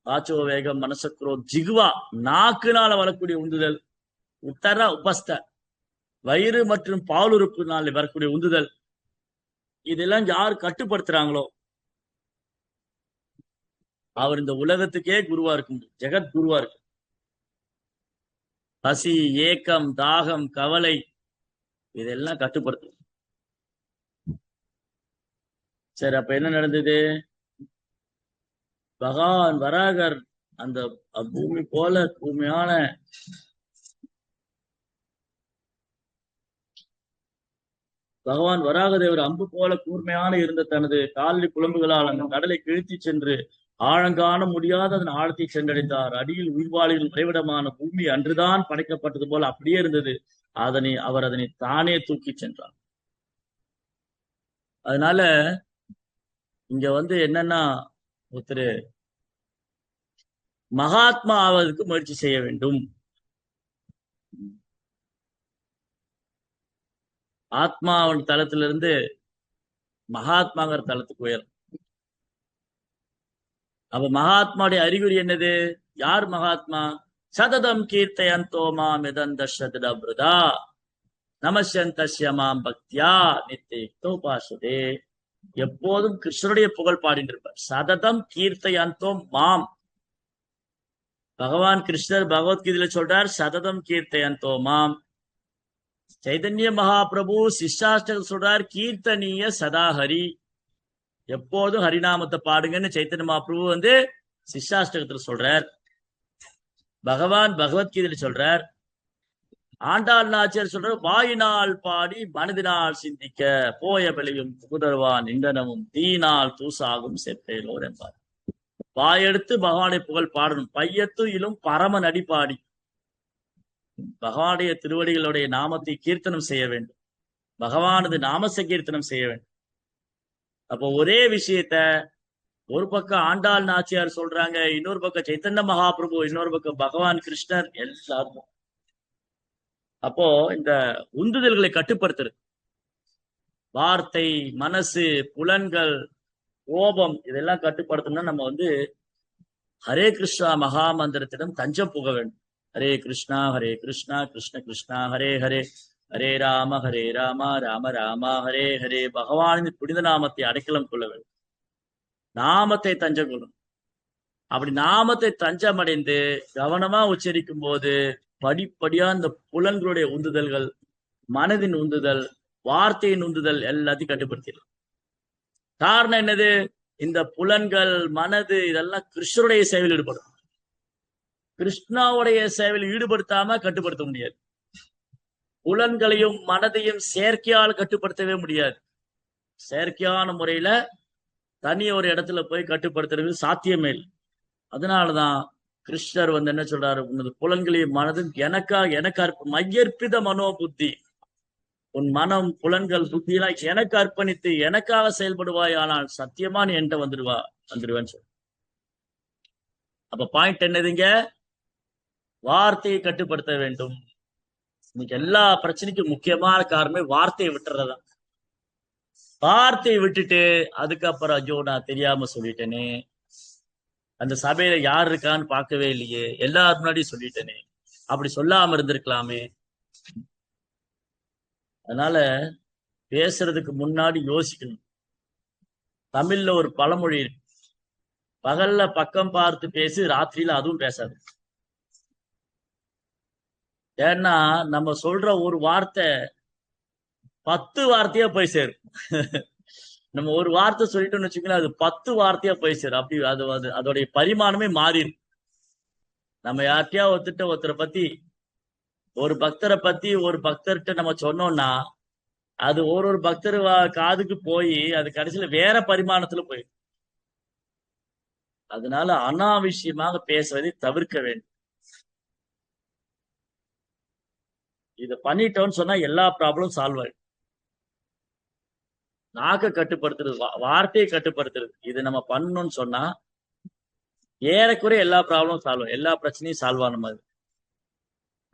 வாச்சோ வேகம், மனசக்ரோத், ஜிகுவா, நாக்குனால வரக்கூடிய உந்துதல், உத்தர உபஸ்த, வயிறு மற்றும் பாலுறுப்புனால வரக்கூடிய உந்துதல். இதெல்லாம் யார் கட்டுப்படுத்துறாங்களோ அவர் இந்த உலகத்துக்கே குருவா இருக்க முடியும், ஜெகத் குருவா இருக்கு. பசி, ஏக்கம், தாகம், கவலை, இதெல்லாம் கட்டுப்படுத்தும். சரி, அப்ப என்ன நடந்தது? பகவான் வராகர் அந்த பூமி போல கூர்மையான பகவான் வராகதேவர் அம்பு போல கூர்மையான இருந்த தனது காலடி குழம்புகளால் அந்த கடலை கிழித்து சென்று ஆழங்காண முடியாத அதன் ஆழத்தை சென்றடைந்தார். அடியில் உயிர்வாளிகள் உறைவிடமான பூமி அன்றுதான் படைக்கப்பட்டது போல அப்படியே இருந்தது. அவர் அதனை தானே தூக்கி சென்றார். அதனால இங்க என்னன்னா, ஒருத்தர் மகாத்மா ஆவதற்கு முயற்சி செய்ய வேண்டும். ஆத்மாவின் தளத்திலிருந்து மகாத்மாங்கிற தளத்துக்கு உயரும். அப்ப மகாத்மாவுடைய அறிகுறி என்னது? யார் மகாத்மா? சததம் கீர்த்தயந்தோ மாம் எதந்தா நமஸ்யந்தஸ்ய மாம் பக்தியா நித்தியோ பாசுதே. எப்போதும் கிருஷ்ணருடைய புகழ் பாடிட்டு இருப்பார். சததம் கீர்த்தயந்தோ மாம். பகவான் கிருஷ்ணர் பகவத்கீதையில சொல்றார், சததம் கீர்த்தயந்தோ மாம். சைதன்ய மகாபிரபு சிஷ்டாஷ்டகம் சொல்றார், கீர்த்தனீய சதாஹரி. எப்போதும் ஹரிநாமத்தை பாடுங்கன்னு சைத்தன்ய மகாபிரபு சிஷ்டாஷ்டகத்துல சொல்றார். பகவான் பகவத்கீதையில சொல்றார். ஆண்டாள் நாச்சியார் சொல்ற, வாயினால் பாடி மனதினால் சிந்திக்க போய விளையும் புகுதர்வான் இந்தனமும் தீனால் தூசாகும் செப்பேலோர் என்பார். வாயெடுத்து பகவானுடைய புகழ் பாடணும். பையத்து இலும் பரம நடிப்பாடி பகவானுடைய திருவடிகளுடைய நாமத்தை கீர்த்தனம் செய்ய வேண்டும். பகவானது நாம சங்கீர்த்தனம் செய்ய வேண்டும். அப்போ ஒரே விஷயத்த ஒரு பக்கம் ஆண்டாள் நாச்சியார் சொல்றாங்க, இன்னொரு பக்கம் சைத்தன்ய மகாபிரபு, இன்னொரு பக்கம் பகவான் கிருஷ்ணர், எல்லாரும். அப்போ இந்த உந்துதல்களை கட்டுப்படுத்துறது, வார்த்தை, மனசு, புலன்கள், கோபம், இதெல்லாம் கட்டுப்படுத்தணும்னா நம்ம ஹரே கிருஷ்ணா மகா மந்திரத்திடம் தஞ்சம் புக வேண்டும். ஹரே கிருஷ்ணா கிருஷ்ண கிருஷ்ணா ஹரே ஹரே, ஹரே ராம ராம ராம ஹரே ஹரே, பகவானின் புனித நாமத்தை அடைக்கலம் கொள்ள வேண்டும். நாமத்தை தஞ்சம் கொள்ளும். அப்படி நாமத்தை தஞ்சம் அடைந்து கவனமா உச்சரிக்கும் போது படிப்படியா இந்த புலன்களுடைய உந்துதல்கள், மனதின் உந்துதல், வார்த்தையின் உந்துதல் எல்லாத்தையும் கட்டுப்படுத்திடலாம். காரணம் என்னது? இந்த புலன்கள், மனது, இதெல்லாம் கிருஷ்ணருடைய சேவையில் ஈடுபடும். கிருஷ்ணாவுடைய சேவையில் ஈடுபடுத்தாம கட்டுப்படுத்த முடியாது. புலன்களையும் மனதையும் செயற்கையால் கட்டுப்படுத்தவே முடியாது. செயற்கையான முறையில தனி ஒரு இடத்துல போய் கட்டுப்படுத்துறது சாத்தியமே இல்லை. அதனாலதான் கிருஷ்ணர் என்ன சொல்றாரு, உனது புலன்களையும் மனதும் எனக்கு மையற்பித மனோபுத்தி, உன் மனம், புலன்கள், புத்தியெல்லாம் எனக்கு அர்ப்பணித்து எனக்காக செயல்படுவாய், ஆனால் சத்தியமா நீ என்கிட்ட வந்துடுவேன்னு சொல்ற. அப்ப பாயிண்ட் என்னதுங்க? வார்த்தையை கட்டுப்படுத்த வேண்டும். இன்னைக்கு எல்லா பிரச்சனைக்கும் முக்கியமான காரணமே வார்த்தையை விட்டுறதுதான். வார்த்தையை விட்டுட்டு அதுக்கப்புறம் ஐயோ நான் தெரியாம சொல்லிட்டேனே, அந்த சபையில யார் இருக்கான்னு பார்க்கவே இல்லையே, எல்லாரும் முன்னாடியும் சொல்லிட்டேனே, அப்படி சொல்லாம இருந்திருக்கலாமே. அதனால பேசுறதுக்கு முன்னாடி யோசிக்கணும். தமிழ்ல ஒரு பழமொழி இருக்கு, பகல்ல பக்கம் பார்த்து பேசி, ராத்திரியில அதுவும் பேசாது. ஏன்னா நம்ம சொல்ற ஒரு வார்த்தை 10 வார்த்தையா போய் சேரும். நம்ம ஒரு வார்த்தை சொல்லிட்டோம்னு வச்சுக்கலாம், அது 10 வார்த்தையா போய் சேரும். அப்படி அதோடைய பரிமாணமே மாறிடும். நம்ம யார்கிட்டயா ஒருத்தரை பத்தி, ஒரு பக்தரை பத்தி ஒரு பக்தர்கிட்ட நம்ம சொன்னோம்னா அது ஒரு பக்தர் காதுக்கு போய் அது கடைசியில வேற பரிமாணத்துல போயிடும். அதனால அனாவசியமாக பேசுவதை தவிர்க்க வேண்டும். இத பண்ணிட்டோம்னு சொன்னா எல்லா ப்ராப்ளமும் சால்வ் ஆயிடும். நாக்க கட்டுப்படுத்துறது, வார்த்தையை கட்டுப்படுத்துறது, இது நம்ம பண்ணணும்னு சொன்னா ஏறக்குறைய எல்லா ப்ராப்ளமும் சால்வ், எல்லா பிரச்சனையும் சால்வ் ஆன மாதிரி.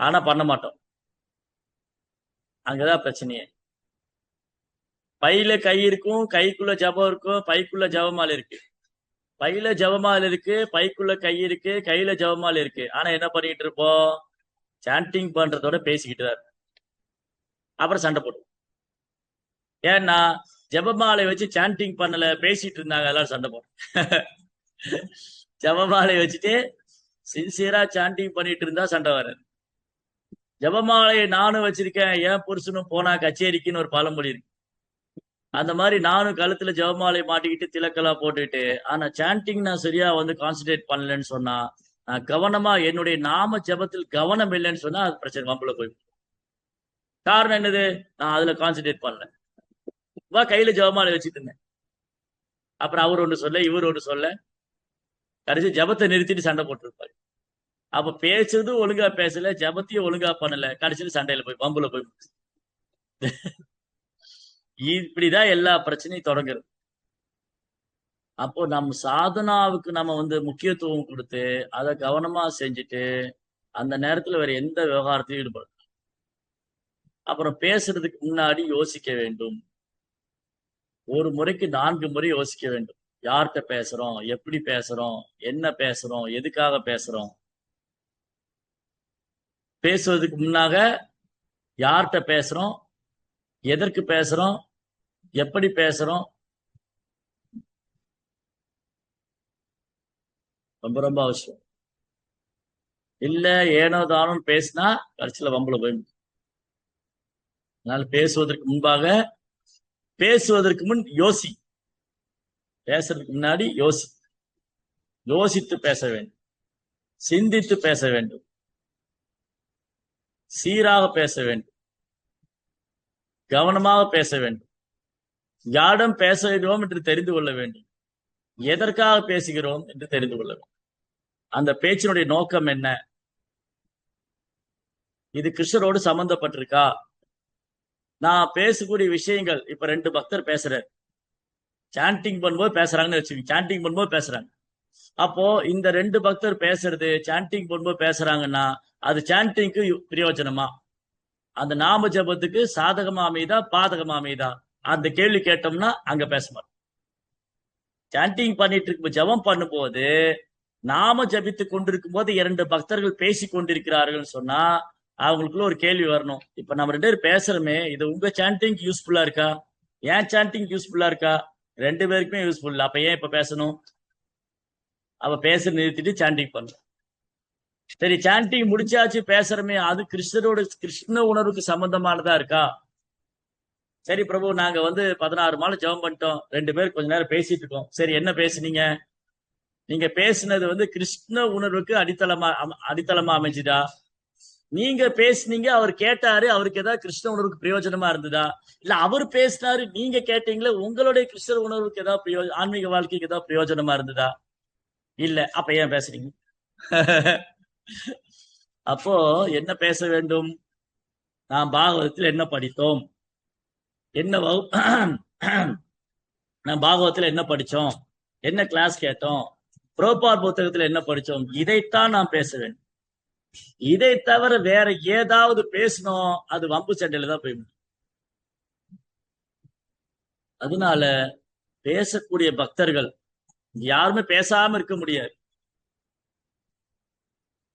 ஆனா பண்ண மாட்டோம், அங்கதான் பிரச்சனையே. பையில கை இருக்கும், கைக்குள்ள ஜபம் இருக்கும், பைக்குள்ள ஜபமால இருக்கு. பையில ஜபமால இருக்கு, பைக்குள்ள கை இருக்கு, கையில ஜபமால இருக்கு. ஆனா என்ன பண்ணிட்டு இருப்போம்? சாண்டிங் பண்றதோட பேசிக்கிட்டு தான். அப்புறம் சண்டை போடுவோம். ஏன்னா ஜபமாலை வச்சு சாண்டிங் பண்ணல, பேசிட்டு இருந்தாங்க, எல்லாரும் சண்டை போடுறோம். ஜபமாலை வச்சுட்டு சின்சியரா சாண்டிங் பண்ணிட்டு இருந்தா சண்டை வராது. ஜபமாலையை நானும் வச்சிருக்கேன், ஏன் புருஷனும் போனா கச்சேரிக்குன்னு ஒரு பழமொழி இருக்கு. அந்த மாதிரி நானும் கழுத்துல ஜபமாலை மாட்டிக்கிட்டு திலக்கெல்லாம் போட்டுட்டு, ஆனா சாண்டிங் நான் சரியா கான்சென்ட்ரேட் பண்ணலன்னு சொன்னா, நான் கவனமா என்னுடைய நாம ஜபத்தில் கவனம் இல்லைன்னு சொன்னா அது பிரச்சனை, வம்புல போய். காரணம் என்னது? நான் அதுல கான்சென்ட்ரேட் பண்ணல, கையில ஜபமாலை வச்சுட்டு இருந்தேன். அப்புறம் அவர் ஒண்ணு சொல்ல, இவர் ஒண்ணு சொல்ல, கடைசி ஜபத்தை நிறுத்திட்டு சண்டை போட்டுருப்பாரு. அப்ப பேசுறது ஒழுங்கா பேசல, ஜபத்தையும் ஒழுங்கா பண்ணல, கடைசியில சண்டையில போய் வம்புல போய். இப்படிதான் எல்லா பிரச்சனையும் தொடங்குறது. அப்போ நம்ம சாதனாவுக்கு நம்ம முக்கியத்துவம் கொடுத்து அதை கவனமா செஞ்சுட்டு அந்த நேரத்துல வேற எந்த விவகாரத்தையும் ஈடுபடும். அப்புறம் பேசுறதுக்கு முன்னாடி யோசிக்க வேண்டும். ஒரு முறைக்கு 4 முறை யோசிக்க வேண்டும். யார்கிட்ட பேசுறோம், எப்படி பேசுறோம், என்ன பேசுறோம், எதுக்காக பேசுறோம். பேசுவதுக்கு முன்னாக யார்கிட்ட பேசுறோம், எதற்கு பேசுறோம், எப்படி பேசுறோம், ரொம்ப ரொம்ப அவசியம். இல்ல ஏனோ தானும் பேசினா கடைசியில வம்புல போய். அதனால பேசுவதற்கு முன் யோசி. பேசுறதுக்கு முன்னாடி யோசித்து பேச வேண்டும், சிந்தித்து பேச வேண்டும், சீராக பேச வேண்டும், கவனமாக பேச வேண்டும், யாரிடம் பேச வேண்டும் என்று தெரிந்து கொள்ள வேண்டும். எதற்காக பேசுகிறோம் என்று தெரிந்து கொள்ள வேண்டும். அந்த பேச்சினுடைய நோக்கம் என்ன? இது கிருஷ்ணரோடு சம்பந்தப்பட்டிருக்கா? நான் பேசக்கூடிய விஷயங்கள், இப்ப 2 பக்தர் பேசுறாரு, சாண்டிங் பண்ணும்போது பேசுறாங்கன்னு வச்சுக்கோங்க. சாண்டிங் பண்ணும்போது பேசுறாங்க. அப்போ இந்த 2 பக்தர் பேசுறது, சாண்டிங் பண்ணும்போது பேசுறாங்கன்னா, அது சாண்டிங்க்கு பிரயோஜனமா? அந்த நாம ஜபத்துக்கு சாதகமா அமைதா, பாதகமா அமைதா? அந்த கேள்வி கேட்டோம்னா அங்க பேச மாட்டோம். சாண்டிங் பண்ணிட்டு இருக்கும், ஜபம் பண்ணும்போது, நாம ஜபித்துக் கொண்டிருக்கும் போது 2 பக்தர்கள் பேசி கொண்டிருக்கிறார்கள் சொன்னா அவங்களுக்குள்ள ஒரு கேள்வி வரணும். இப்ப நம்ம 2 பேரும் பேசுறோமே, இது உங்க சாண்டிங் யூஸ்ஃபுல்லா இருக்கா, ஏன் சாண்டிங் யூஸ்ஃபுல்லா இருக்கா? 2 பேருக்குமே யூஸ்ஃபுல் இல்ல. அப்ப ஏன் இப்ப பேசணும்? அவ பேச நிறுத்திட்டு சாண்டிங் பண்ணும். சரி, சாண்டிங் முடிச்சாச்சு, பேசுறமே, அது கிருஷ்ண உணர்வுக்கு சம்பந்தமானதா இருக்கா? சரி பிரபு, நாங்க 16 மாலை ஜெபம் பண்ணிட்டோம், 2 பேரும் கொஞ்ச நேரம் பேசிட்டு இருக்கோம். சரி, என்ன பேசுனீங்க? நீங்க பேசுனது கிருஷ்ண உணர்வுக்கு அடித்தளமா அமைஞ்சுதா? நீங்க பேசுனீங்க, அவர் கேட்டாரு, அவருக்கு ஏதாவது கிருஷ்ண உணர்வுக்கு பிரயோஜனமா இருந்ததா? இல்ல அவர் பேசினாரு, நீங்க கேட்டீங்களே, உங்களுடைய கிருஷ்ண உணர்வுக்கு ஏதாவது ஆன்மீக வாழ்க்கைக்கு ஏதாவது பிரயோஜனமா இருந்ததா? இல்ல. அப்ப ஏன் பேசுறீங்க? அப்போ என்ன பேச வேண்டும்? நாம் பாகவதத்தில் என்ன படித்தோம், என்ன நான் பாகவதத்துல என்ன படிச்சோம், என்ன கிளாஸ் கேட்டோம், புரோபார் புத்தகத்துல என்ன படிச்சோம், இதைத்தான் நாம் பேச வேண்டும். இதை தவிர வேற ஏதாவது பேசணும், அது வம்பு சண்டையில தான் போய். அதனால பேசக்கூடிய பக்தர்கள் யாருமே பேசாம இருக்க முடியாது.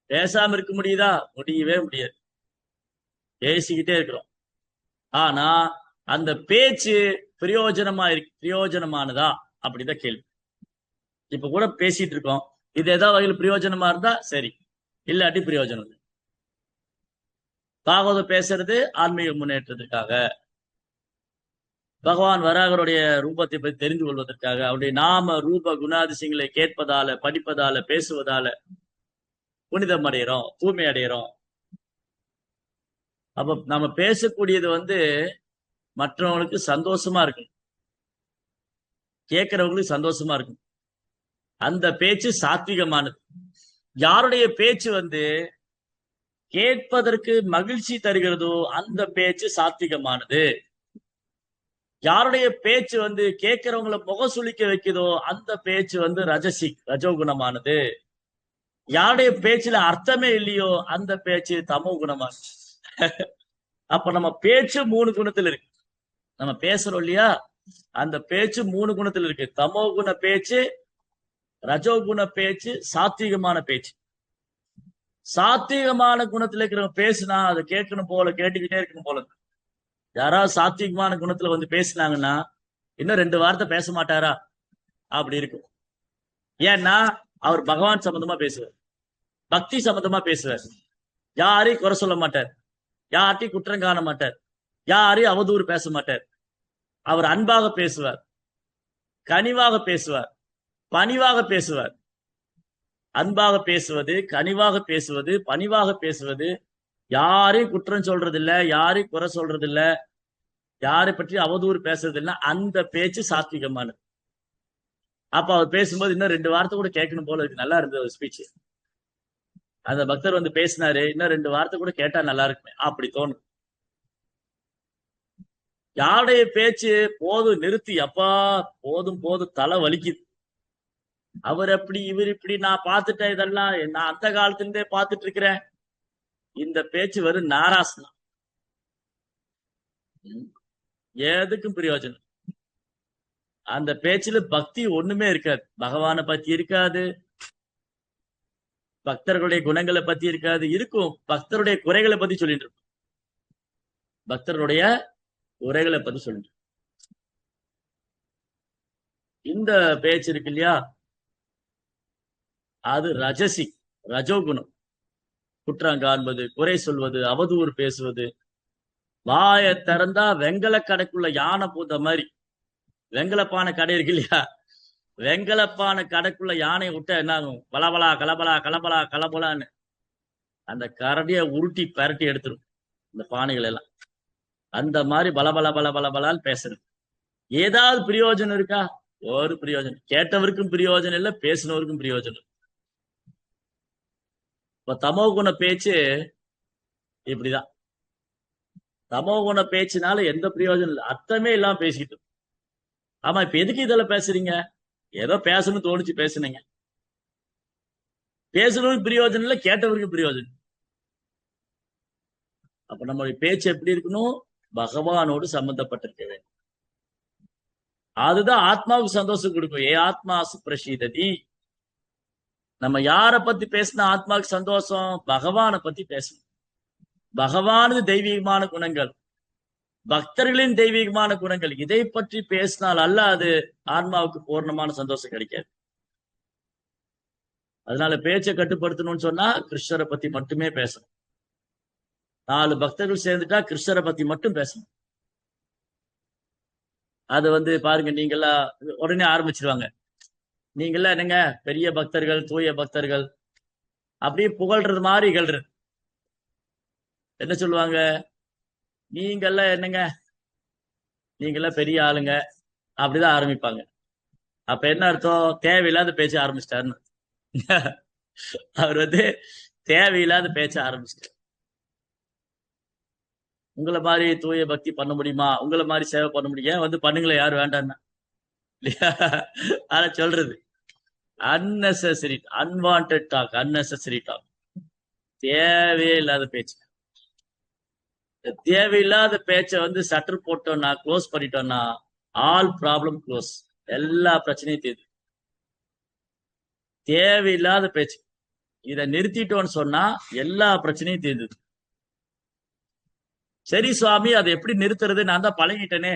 பேசாம இருக்க முடியுதா? முடியவே முடியாது. பேசிக்கிட்டே இருக்கிறோம். ஆனா அந்த பேச்சு பிரயோஜனமானதா அப்படிதான் கேள்வி. இப்ப கூட பேசிட்டு இருக்கோம், இது ஏதாவது வகையில் பிரயோஜனமா இருந்தா சரி, இல்லாட்டி பிரயோஜனம் இல்லை. பாகவதம் பேசுறது ஆன்மீக முன்னேற்றத்திற்காக, பகவான் வராகருடைய ரூபத்தை பற்றி தெரிந்து கொள்வதற்காக, அவருடைய நாம ரூப குணாதிசயங்களை கேட்பதால, படிப்பதால, பேசுவதால புனிதம் அடைகிறோம், தூய்மை அடைகிறோம். அப்ப நம்ம பேசக்கூடியது மற்றவங்களுக்கு சந்தோஷமா இருக்கும், கேட்கிறவங்களுக்கு சந்தோஷமா இருக்கும். அந்த பேச்சு சாத்விகமானது. யாருடைய பேச்சு கேட்பதற்கு மகிழ்ச்சி தருகிறதோ அந்த பேச்சு சாத்விகமானது. யாருடைய பேச்சு கேட்கிறவங்களை முகம் சுளிக்க வைக்குதோ அந்த பேச்சு ரஜோகுணமானது. யாருடைய பேச்சுல அர்த்தமே இல்லையோ அந்த பேச்சு தமோ குணமானது. அப்ப நம்ம பேச்சு 3 குணத்துல இருக்கு. நம்ம பேசுறோம் இல்லையா, அந்த பேச்சு 3 குணத்துல இருக்கு. தமோ குண பேச்சு, ரஜோகுண பேச்சு, சாத்வீகமான பேச்சு. சாத்வீகமான குணத்துல இருக்கிறவங்க பேசுனா அதை கேட்கணும் போல, கேட்டுக்கிட்டே இருக்கணும் போல. யாராவது சாத்வீகமான குணத்துல பேசினாங்கன்னா இன்னும் 2 வார்த்தை பேச மாட்டாரா அப்படி இருக்கும். ஏன்னா அவர் பகவான் சம்பந்தமா பேசுவார், பக்தி சம்பந்தமா பேசுவார், யாரையும் குறை சொல்ல மாட்டார், யார்ட்டையும் குற்றம் காண மாட்டார், யாரையும் அவதூறு பேச மாட்டார். அவர் அன்பாக பேசுவார், கனிவாக பேசுவார், பணிவாக பேசுவார். அன்பாக பேசுவது, கனிவாக பேசுவது, பணிவாக பேசுவது, யாரையும் குற்றம் சொல்றது இல்ல, யாரையும் குறை சொல்றது இல்ல, யாரை பற்றி அவதூறு பேசுறது இல்லைன்னா அந்த பேச்சு சாத்விகமானது. அப்ப அவர் பேசும்போது இன்னும் 2 வார்த்தை கூட கேட்கணும் போல இருக்கு. நல்லா இருந்தது ஒரு ஸ்பீச். அந்த பக்தர் பேசினாரு, இன்னும் 2 வார்த்தை கூட கேட்டா நல்லா இருக்குமே அப்படி தோணும். யாருடைய பேச்சு போதும் நிறுத்தி, அப்பா போதும் போதும், தலை வலிக்குது, அவர் அப்படி இவர் இப்படி, நான் பார்த்துட்டேன், இதெல்லாம் நான் அந்த காலத்துல இருந்தே பார்த்துட்டு இருக்கிறேன், இந்த பேச்சு வெறும் நாராசனம், எதுக்கும் பிரயோஜனம். அந்த பேச்சுல பக்தி ஒண்ணுமே இருக்காது. பகவானை பத்தி இருக்காது, பக்தர்களுடைய குணங்களை பத்தி இருக்காது. இருக்கும், பக்தருடைய குறைகளை பத்தி சொல்லிட்டு இருக்கும், பக்தருடைய குறைகளை பத்தி சொல்லிட்டு. இந்த பேச்சு இருக்கு இல்லையா, அது ரஜசி, ரஜோகுணம். குற்றம் காண்பது, குறை சொல்வது, அவதூறு பேசுவது, வாயை திறந்தா வெங்கல கடைக்குள்ள யானை பூந்த மாதிரி. வெங்கலப்பான கடை இருக்கு இல்லையா, வெங்கலப்பான கடைக்குள்ள யானையை விட்டா என்ன ஆகும்? பலபலா கலபலா கலபலா கலபலான்னு அந்த கரடிய உருட்டி பரட்டி எடுத்துரும் இந்த பானைகள் எல்லாம். அந்த மாதிரி பலபல பல பல பலால் பேசுறது. ஏதாவது பிரயோஜனம் இருக்கா? ஒரு பிரயோஜனம், கேட்டவருக்கும் பிரயோஜனம் இல்லை, பேசினவருக்கும் பிரயோஜனம். இப்ப தமோ குண பேச்சு இப்படிதான். தமோ குண பேச்சுனால எந்த பிரயோஜனம் இல்லை, அர்த்தமே இல்லாம பேசிக்கிட்டு. ஆமா, இப்ப எதுக்கு இதெல்லாம் பேசுறீங்க? ஏதோ பேசணும்னு தோணுச்சு பேசுனீங்க. பேசுனவருக்கு பிரயோஜனம் இல்லை, கேட்டவருக்கு பிரயோஜனம். அப்ப நம்மளுடைய பேச்சு எப்படி இருக்கணும்? பகவானோடு சம்பந்தப்பட்டிருக்க வேண்டும். அதுதான் ஆத்மாவுக்கு சந்தோஷம் கொடுக்கும். ஏ ஆத்மா சுப்ரசீததி. நம்ம யார பத்தி பேசினா ஆத்மாவுக்கு சந்தோஷம்? பகவானை பத்தி பேசணும். பகவானது தெய்வீகமான குணங்கள், பக்தர்களின் தெய்வீகமான குணங்கள், இதை பற்றி பேசினால் அல்ல அது ஆத்மாவுக்கு பூர்ணமான சந்தோஷம் கிடைக்காது. அதனால பேச்சை கட்டுப்படுத்தணும்னு சொன்னா கிருஷ்ணரை பத்தி மட்டுமே பேசணும். 4 பக்தர்கள் சேர்ந்துட்டா கிருஷ்ணரை பத்தி மட்டும் பேசணும். அது பாருங்க, நீங்கெல்லாம் உடனே ஆரம்பிச்சிருவாங்க. நீங்கெல்லாம் என்னங்க பெரிய பக்தர்கள், தூய பக்தர்கள், அப்படியே புகழ்றது மாதிரி இகழ்றது. என்ன சொல்லுவாங்க? நீங்கெல்லாம் என்னங்க, நீங்கெல்லாம் பெரிய ஆளுங்க, அப்படிதான் ஆரம்பிப்பாங்க. அப்ப என்ன அர்த்தம்? தேவையில்லாத பேச்ச ஆரம்பிச்சிட்டாருன்னு. அவர் தேவையில்லாத பேச்ச ஆரம்பிச்சிட்டார். உங்களை மாதிரி தூய பக்தி பண்ண முடியுமா? உங்களை மாதிரி சேவை பண்ண முடியும், பண்ணுங்களேன், யாரும் வேண்டாம்னா இல்லையா? அத சொல்றது unnecessary, unwanted talk, unnecessary talk, தேவையே இல்லாத பேச்சு. தேவையில்லாத பேச்சை சட்டர் போட்டோம்னா, க்ளோஸ் பண்ணிட்டோம்னா, ஆல் ப்ராப்ளம் க்ளோஸ், எல்லா பிரச்சனையும் தீர்ந்து. தேவையில்லாத பேச்சு இதை நிறுத்திட்டோன்னு சொன்னா எல்லா பிரச்சனையும் தீர்ந்தது. சரி சுவாமி, அதை எப்படி நிறுத்துறது? நான் தான் பழகிட்டேனே,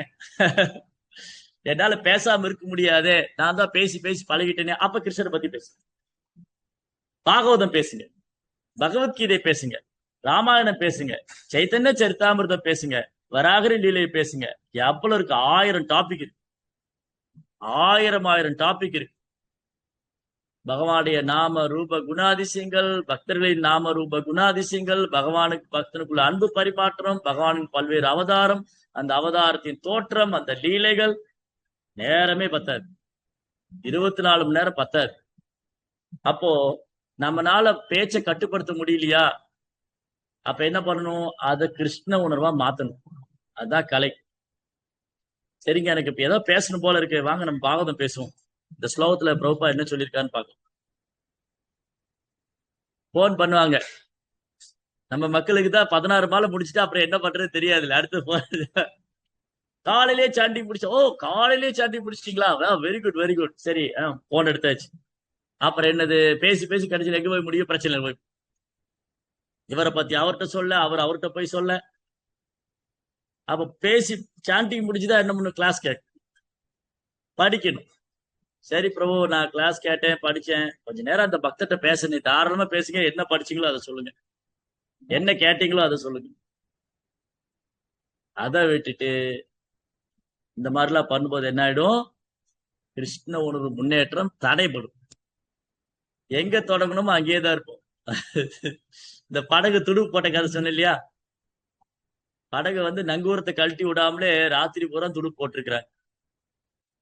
என்னால பேசாம இருக்க முடியாது, நான் தான் பேசி பேசி பழகிட்டேனே. அப்ப கிருஷ்ணரை பத்தி பேசுங்க, பாகவதம் பேசுங்க, பகவத்கீதை பேசுங்க, ராமாயணம் பேசுங்க, சைத்தன்ய சரிதாமிர்தம் பேசுங்க, வராகரி லீலை பேசுங்க. எவ்வளவு இருக்கு? 1000 டாபிக் இருக்கு, 1000 டாபிக் இருக்கு. பகவானுடைய நாம ரூப குணாதிசயங்கள், பக்தர்களின் நாம ரூப குணாதிசயங்கள், பகவானுக்கு பக்தனுக்குள்ள அன்பு பரிமாற்றம், பகவானுக்கு பல்வேறு அவதாரம், அந்த அவதாரத்தின் தோற்றம், அந்த லீலைகள், நேரமே பத்தாது, 24 மணி நேரம் பத்தாது. அப்போ நம்மனால பேச்சை கட்டுப்படுத்த முடியலையா? அப்ப என்ன பண்ணணும்? அதை கிருஷ்ண உணர்வா மாத்தணும். அதுதான் கலை. சரிங்க, எனக்கு இப்ப ஏதோ பேசணும் போல இருக்கு, வாங்க நம்ம பாகவதம் பேசுவோம். இந்த ஸ்லோகத்துல பிரபுபா என்ன சொல்லியிருக்கான்னு பார்க்கணும். போன் பண்ணுவாங்க. நம்ம மக்களுக்கு தான் 16 மாலை முடிச்சுட்டு அப்புறம் என்ன பண்றது தெரியாதுல்ல. அடுத்து காலையிலேயே சாண்டி முடிச்ச. ஓ, காலையிலேயே சாண்டி முடிச்சிட்டீங்களா? Very good very good. சரி, போன் எடுத்தாச்சு. அப்புறம் என்னது? பேசி பேசி கடைசியில் எங்க போய் முடியும்? பிரச்சனை போய் இவரை பத்தி அவர்கிட்ட சொல்ல, அவர் அவர்கிட்ட போய் சொல்ல. அப்ப பேசி சாண்டிங் முடிச்சுதான் என்ன பண்ணும்? கிளாஸ் கேட்க படிக்கணும். சரி பிரபு, நான் கிளாஸ் கேட்டேன், படிச்சேன், கொஞ்ச நேரம் அந்த பக்தர்கிட்ட பேசுனேன், தாராளமா பேசுங்க, என்ன படிச்சீங்களோ அதை சொல்லுங்க, என்ன கேட்டீங்களோ அதை சொல்லுங்க. அதை விட்டுட்டு இந்த மாதிரிலாம் பண்ணும்போது என்ன ஆயிடும்? கிருஷ்ண உணர்வு முன்னேற்றம் தடைபடும். எங்க தொடங்கணுமோ அங்கேயேதான் இருப்போம். இந்த படகு துடுப்பு போட்ட கதை சொன்ன இல்லையா? படகு நங்கூரத்தை கழட்டி விடாமலே ராத்திரி பூரா துடுப்பு போட்டிருக்கிறாங்க.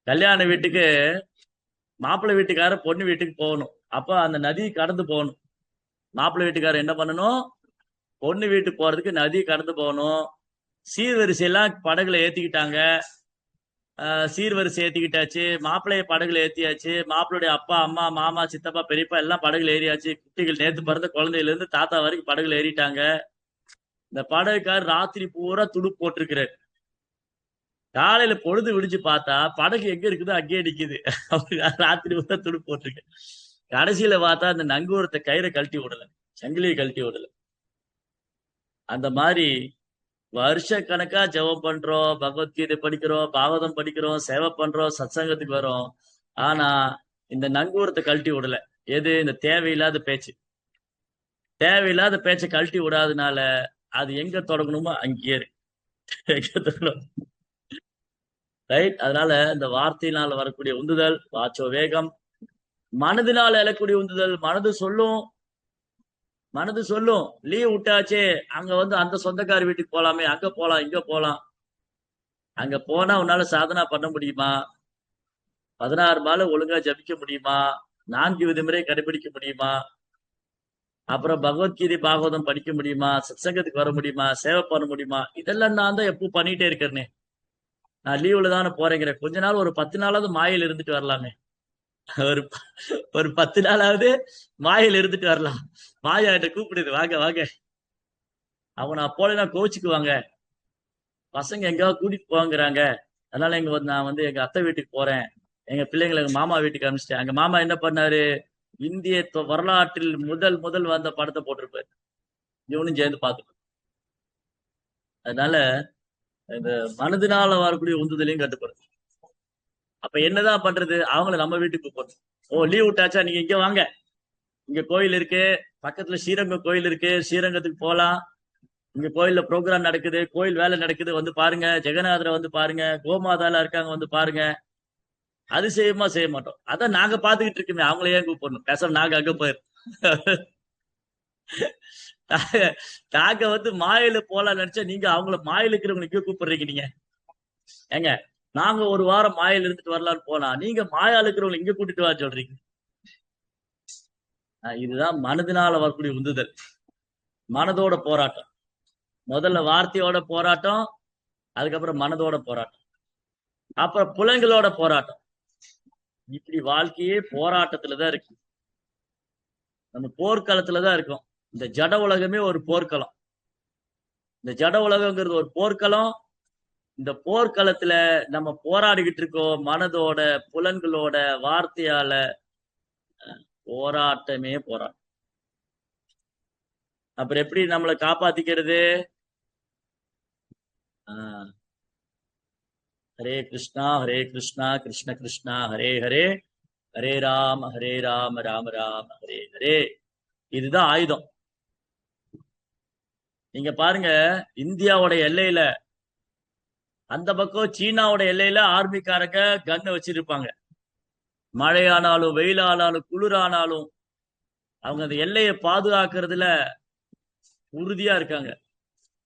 கல்யாண வீட்டுக்கு மாப்பிள்ளை வீட்டுக்கார பொண்ணு வீட்டுக்கு போகணும். அப்ப அந்த நதி கடந்து போகணும். மாப்பிள்ளை வீட்டுக்காரர் என்ன பண்ணணும்? பொண்ணு வீட்டுக்கு போறதுக்கு நதி கடந்து போகணும். சீர்வரிசையெல்லாம் படகுல ஏத்திக்கிட்டாங்க. சீர்வரிசை ஏத்திக்கிட்டாச்சு, மாப்பிள்ளைய படகுல ஏத்தியாச்சு, மாப்பிள்ளுடைய அப்பா அம்மா மாமா சித்தப்பா பெரியப்பா எல்லாம் படகுல ஏறியாச்சு. குட்டிகள், நேத்து பிறந்த குழந்தையில இருந்து தாத்தா வரைக்கும் படகுல ஏறிட்டாங்க. இந்த படகுக்காரர் ராத்திரி பூரா துடுப்பு போட்டிருக்கிறார். காலையில பொழுது விடிச்சு பார்த்தா படகு எங்க இருக்குதோ அங்கேயே நிக்குது. ராத்திரி பூரா துடுப்பு போட்டிருக்கு. கடைசியில பார்த்தா அந்த நங்கூரத்தை கயிறை கழட்டி விடல, சங்கிலியை கழட்டி விடல. அந்த மாதிரி வருஷ கணக்கா ஜெபம் பண்றோம், பகவத்கீதை படிக்கிறோம், பாகவதம் படிக்கிறோம், சேவை பண்றோம், சத்சங்கத்துக்கு வரோம். ஆனா இந்த நங்கூரத்தை கழட்டி விடல. எது? இந்த தேவையில்லாத பேச்சு. தேவையில்லாத பேச்சை கழட்டி விடாதனால அது எங்க தொடங்கணுமோ அங்கேயே இருக்கு. ரைட்? அதனால இந்த வார்த்தையினால வரக்கூடிய உந்துதல், வாச்சோ வேகம், மனதினால் எழக்கூடிய உந்துதல். மனது சொல்லும் லீவ் விட்டாச்சே, அங்க அந்த சொந்தக்கார வீட்டுக்கு போலாமே, அங்க போலாம், இங்க போலாம். அங்க போனா உன்னால சாதனா பண்ண முடியுமா? 16 மாலை ஒழுங்கா ஜபிக்க முடியுமா? 4 விதிமுறை கடைபிடிக்க முடியுமா? அப்புறம் பகவத்கீதை பாகவதம் படிக்க முடியுமா? சத்சங்கத்துக்கு வர முடியுமா? சேவை பண்ண முடியுமா? இதெல்லாம் நான் தான் எப்பவும் பண்ணிட்டே இருக்கிறேனே. நான் லீவுல தானே போறேங்கிறேன். கொஞ்ச நாள் ஒரு 10 நாளாவது மாயில் இருந்துட்டு வரலாமே. ஒரு ஒரு 10 நாளாவது மாயில் இருந்துட்டு வரலாம். மாயா என்கிட்ட கூப்பிடுது, வாங்க வாங்க. அவங்க நான் போலன்னா கோச்சுக்குவாங்க. பசங்க எங்கேயாவது கூட்டிட்டு போங்கிறாங்க. அதனால நான் வந்து எங்க அத்தை வீட்டுக்கு போறேன். எங்க பிள்ளைங்களை எங்க மாமா வீட்டுக்கு அனுப்பிச்சிட்டேன். எங்க மாமா என்ன பண்ணாரு? இந்திய வரலாற்றில் முதல் முதல் வந்த படத்தை போட்டிருப்பாரு. இவனும் சேர்ந்து பார்த்து. அதனால இந்த மனதினால வரக்கூடிய உந்துதலையும் கட்டுப்படுது. அப்ப என்னதான் பண்றது? அவங்கள நம்ம வீட்டுக்கு போறது. ஓ, லீவ் விட்டாச்சா, நீங்க இங்க வாங்க, இங்க கோயில் இருக்கு, பக்கத்துல ஸ்ரீரங்கம் கோயில் இருக்கு, ஸ்ரீரங்கத்துக்கு போலாம். இங்க கோயில்ல ப்ரோக்ராம் நடக்குது, கோயில் வேலை நடக்குது, வந்து பாருங்க. ஜெகநாதரை வந்து பாருங்க, கோமாதால இருக்காங்க, வந்து பாருங்க. அதிசயமா செய்ய மாட்டோம். அதான் நாங்க பாத்துக்கிட்டு இருக்கோமே, அவங்கள ஏன் கூப்பிடணும்? பேசாம நாங்க அங்க போயிரும். நாங்க வந்து மாயில போலாம் நினைச்சா நீங்க அவங்கள மாயில இருக்கிறவங்களுக்கு கூப்பிடுறீங்க. நீங்க ஏங்க, நாங்க ஒரு வாரம் மாயில இருந்துட்டு வரலாம்னு போனா நீங்க மாயால இருக்கிறவங்க இங்க கூட்டிட்டு வர சொல்றீங்க. இதுதான் மனதினால வரக்கூடிய உந்துதல். மனதோட போராட்டம். முதல்ல வார்த்தையோட போராட்டம், அதுக்கப்புறம் மனதோட போராட்டம், அப்புறம் புலன்களோட போராட்டம். இப்படி வாழ்க்கையே போராட்டத்துலதான் இருக்கு. நம்ம போர்க்களத்துலதான் இருக்கோம். இந்த ஜட உலகமே ஒரு போர்க்களம். இந்த ஜட உலகங்கிறது ஒரு போர்க்களம். இந்த போர்க்களத்துல நம்ம போராடிக்கிட்டு இருக்கோம். மனதோட, புலன்களோட, வார்த்தையால. போராட்டமே போராட்டம். அப்புறம் எப்படி நம்மளை காப்பாத்திக்கிறது? ஹரே கிருஷ்ணா ஹரே கிருஷ்ணா கிருஷ்ண கிருஷ்ணா ஹரே ஹரே, ஹரே ராம ராம ராம ஹரே ஹரே. இதுதான் ஆயுதம். நீங்க பாருங்க, இந்தியாவோட எல்லையில அந்த பக்கம் சீனாவோட எல்லையில ஆர்மிக்காரங்க கன்னை வச்சிருப்பாங்க. மழையானாலும் வெயிலானாலும் குளிரானாலும் அவங்க அந்த எல்லையை பாதுகாக்கிறதுல உறுதியா இருக்காங்க.